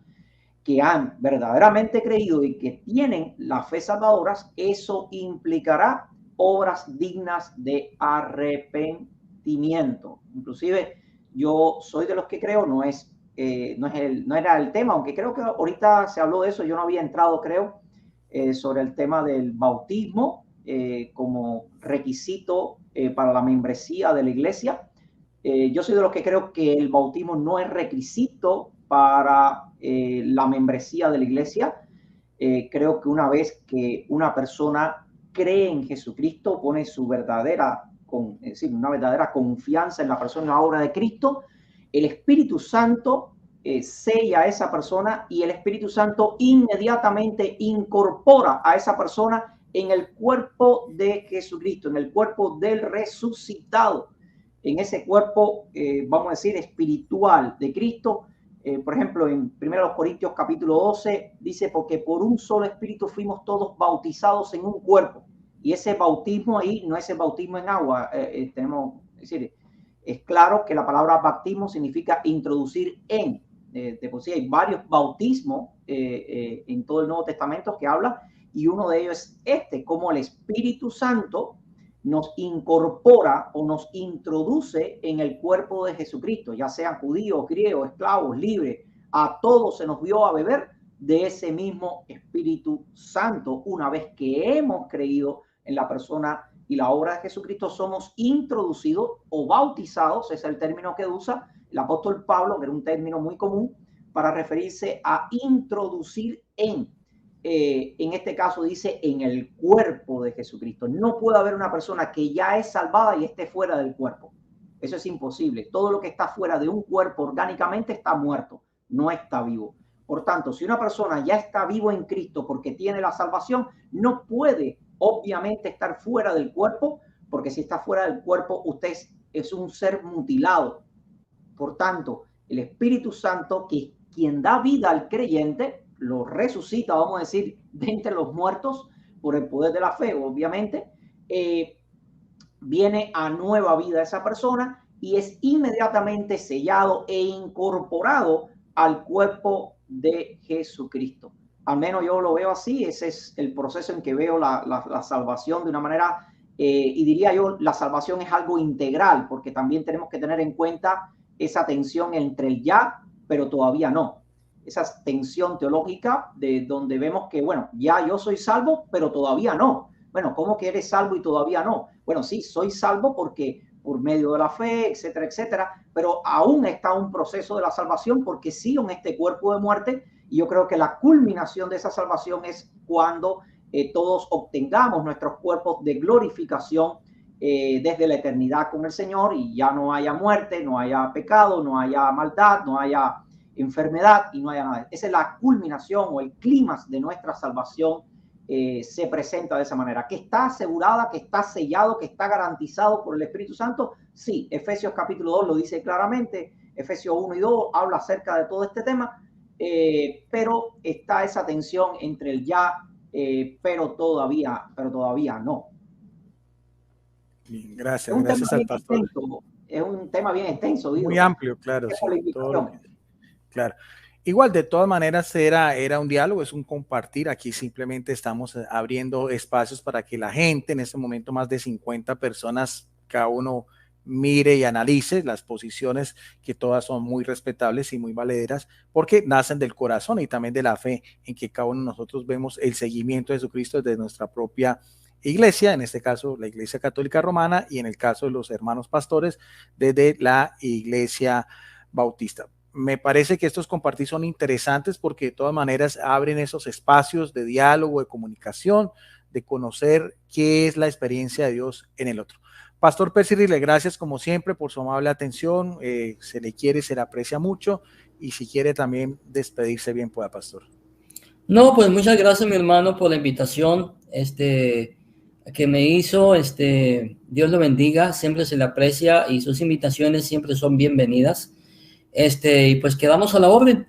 que han verdaderamente creído y que tienen la fe salvadora, eso implicará obras dignas de arrepentimiento. Inclusive yo soy de los que creo, no era el tema, aunque creo que ahorita se habló de eso, yo no había entrado, creo, sobre el tema del bautismo como requisito para la membresía de la iglesia. Yo soy de los que creo que el bautismo no es requisito para la membresía de la iglesia. Creo que una vez que una persona cree en Jesucristo, pone su una verdadera confianza en la persona y la obra de Cristo, el Espíritu Santo sella a esa persona y el Espíritu Santo inmediatamente incorpora a esa persona en el cuerpo de Jesucristo, en el cuerpo del resucitado, en ese cuerpo, vamos a decir, espiritual de Cristo. Por ejemplo, en 1 Corintios capítulo 12 dice, porque por un solo espíritu fuimos todos bautizados en un cuerpo. Y ese bautismo ahí no es el bautismo en agua. Es decir, es claro que la palabra bautismo significa introducir en. De por sí hay varios bautismos en todo el Nuevo Testamento que habla, y uno de ellos es como el Espíritu Santo nos incorpora o nos introduce en el cuerpo de Jesucristo, ya sean judíos, griegos, esclavos, libres, a todos se nos dio a beber de ese mismo Espíritu Santo. Una vez que hemos creído en la persona y la obra de Jesucristo, somos introducidos o bautizados, ese es el término que usa el apóstol Pablo, que era un término muy común para referirse a introducir en este caso dice en el cuerpo de Jesucristo. No puede haber una persona que ya es salvada y esté fuera del cuerpo. Eso es imposible. Todo lo que está fuera de un cuerpo orgánicamente está muerto, no está vivo. Por tanto, si una persona ya está vivo en Cristo porque tiene la salvación, no puede obviamente estar fuera del cuerpo, porque si está fuera del cuerpo, usted es un ser mutilado. Por tanto, el Espíritu Santo, que es quien da vida al creyente, lo resucita, vamos a decir, de entre los muertos por el poder de la fe, obviamente, viene a nueva vida esa persona y es inmediatamente sellado e incorporado al cuerpo de Jesucristo. Al menos yo lo veo así. Ese es el proceso en que veo la salvación de una manera, y diría yo, la salvación es algo integral, porque también tenemos que tener en cuenta esa tensión entre el ya, pero todavía no. Esa tensión teológica de donde vemos que, bueno, ya yo soy salvo, pero todavía no. Bueno, ¿cómo que eres salvo y todavía no? Bueno, sí, soy salvo porque por medio de la fe, etcétera, etcétera, pero aún está un proceso de la salvación porque sigo en este cuerpo de muerte, y yo creo que la culminación de esa salvación es cuando todos obtengamos nuestros cuerpos de glorificación desde la eternidad con el Señor, y ya no haya muerte, no haya pecado, no haya maldad, no haya enfermedad y no haya nada. Esa es la culminación o el clímax de nuestra salvación. Se presenta de esa manera, que está asegurada, que está sellado, que está garantizado por el Espíritu Santo. Sí, Efesios capítulo 2 lo dice claramente, Efesios 1 y 2 habla acerca de todo este tema, pero está esa tensión entre el ya, pero todavía no. Bien, gracias al pastor. Es un tema bien extenso. Muy amplio, claro. Sí, claro. Igual, de todas maneras, era un diálogo, es un compartir. Aquí simplemente estamos abriendo espacios para que la gente, en este momento más de 50 personas, cada uno mire y analice las posiciones, que todas son muy respetables y muy valederas, porque nacen del corazón y también de la fe en que cada uno de nosotros vemos el seguimiento de Jesucristo desde nuestra propia iglesia, en este caso la Iglesia Católica Romana, y en el caso de los hermanos pastores desde la Iglesia Bautista. Me parece que estos compartir son interesantes porque de todas maneras abren esos espacios de diálogo, de comunicación, de conocer qué es la experiencia de Dios en el otro. Pastor Percy Rile, gracias como siempre por su amable atención. Se le quiere, se le aprecia mucho, y si quiere también despedirse bien pueda, pastor. No, pues muchas gracias, mi hermano, por la invitación que me hizo. Dios lo bendiga, siempre se le aprecia y sus invitaciones siempre son bienvenidas. Y pues quedamos a la orden.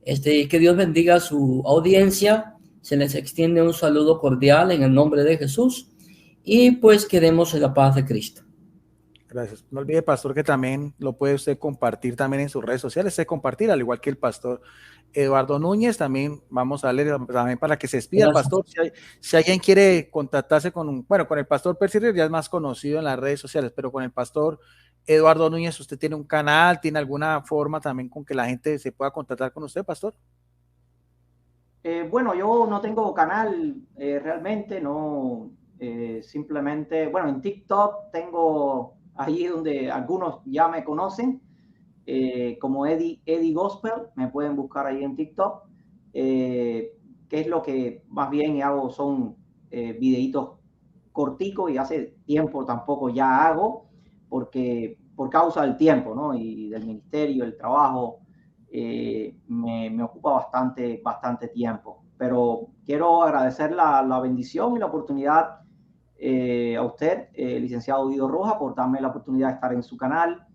Y que Dios bendiga a su audiencia. Se les extiende un saludo cordial en el nombre de Jesús. Y pues queremos la paz de Cristo. Gracias. No olvide, pastor, que también lo puede usted compartir también en sus redes sociales, compartir, al igual que el pastor Eduardo Núñez. También vamos a darle también para que se despida, pastor. Si alguien quiere contactarse con con el pastor Percy Rier, ya es más conocido en las redes sociales, pero con el pastor Eduardo Núñez, ¿usted tiene un canal? ¿Tiene alguna forma también con que la gente se pueda contactar con usted, pastor? Bueno, yo no tengo canal realmente, no, simplemente, bueno, en TikTok tengo allí donde algunos ya me conocen, como Eddie Gospel, me pueden buscar ahí en TikTok, que es lo que más bien hago, son videitos corticos, y hace tiempo tampoco ya hago, porque por causa del tiempo, ¿no? Y del ministerio, el trabajo, me ocupa bastante tiempo. Pero quiero agradecer la bendición y la oportunidad a usted, licenciado Guido Rojas, por darme la oportunidad de estar en su canal.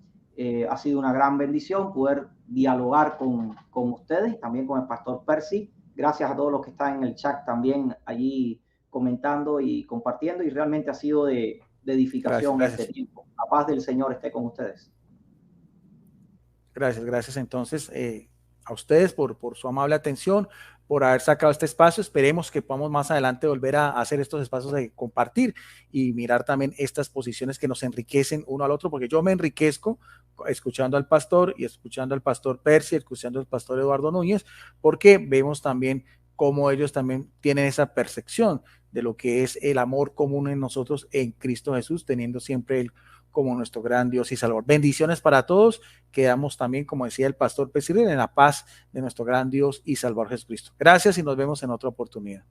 Ha sido una gran bendición poder dialogar con ustedes, también con el pastor Percy. Gracias a todos los que están en el chat también allí comentando y compartiendo, y realmente ha sido de edificación. Gracias. Este tiempo. La paz del Señor esté con ustedes. Gracias entonces a ustedes por su amable atención, por haber sacado este espacio. Esperemos que podamos más adelante volver a hacer estos espacios de compartir y mirar también estas posiciones que nos enriquecen uno al otro, porque yo me enriquezco escuchando al pastor y escuchando al pastor Percy, escuchando al pastor Eduardo Núñez, porque vemos también cómo ellos también tienen esa percepción de lo que es el amor común en nosotros en Cristo Jesús, teniendo siempre el como nuestro gran Dios y Salvador. Bendiciones para todos. Quedamos también, como decía el pastor Percy Rier, en la paz de nuestro gran Dios y Salvador Jesucristo. Gracias y nos vemos en otra oportunidad.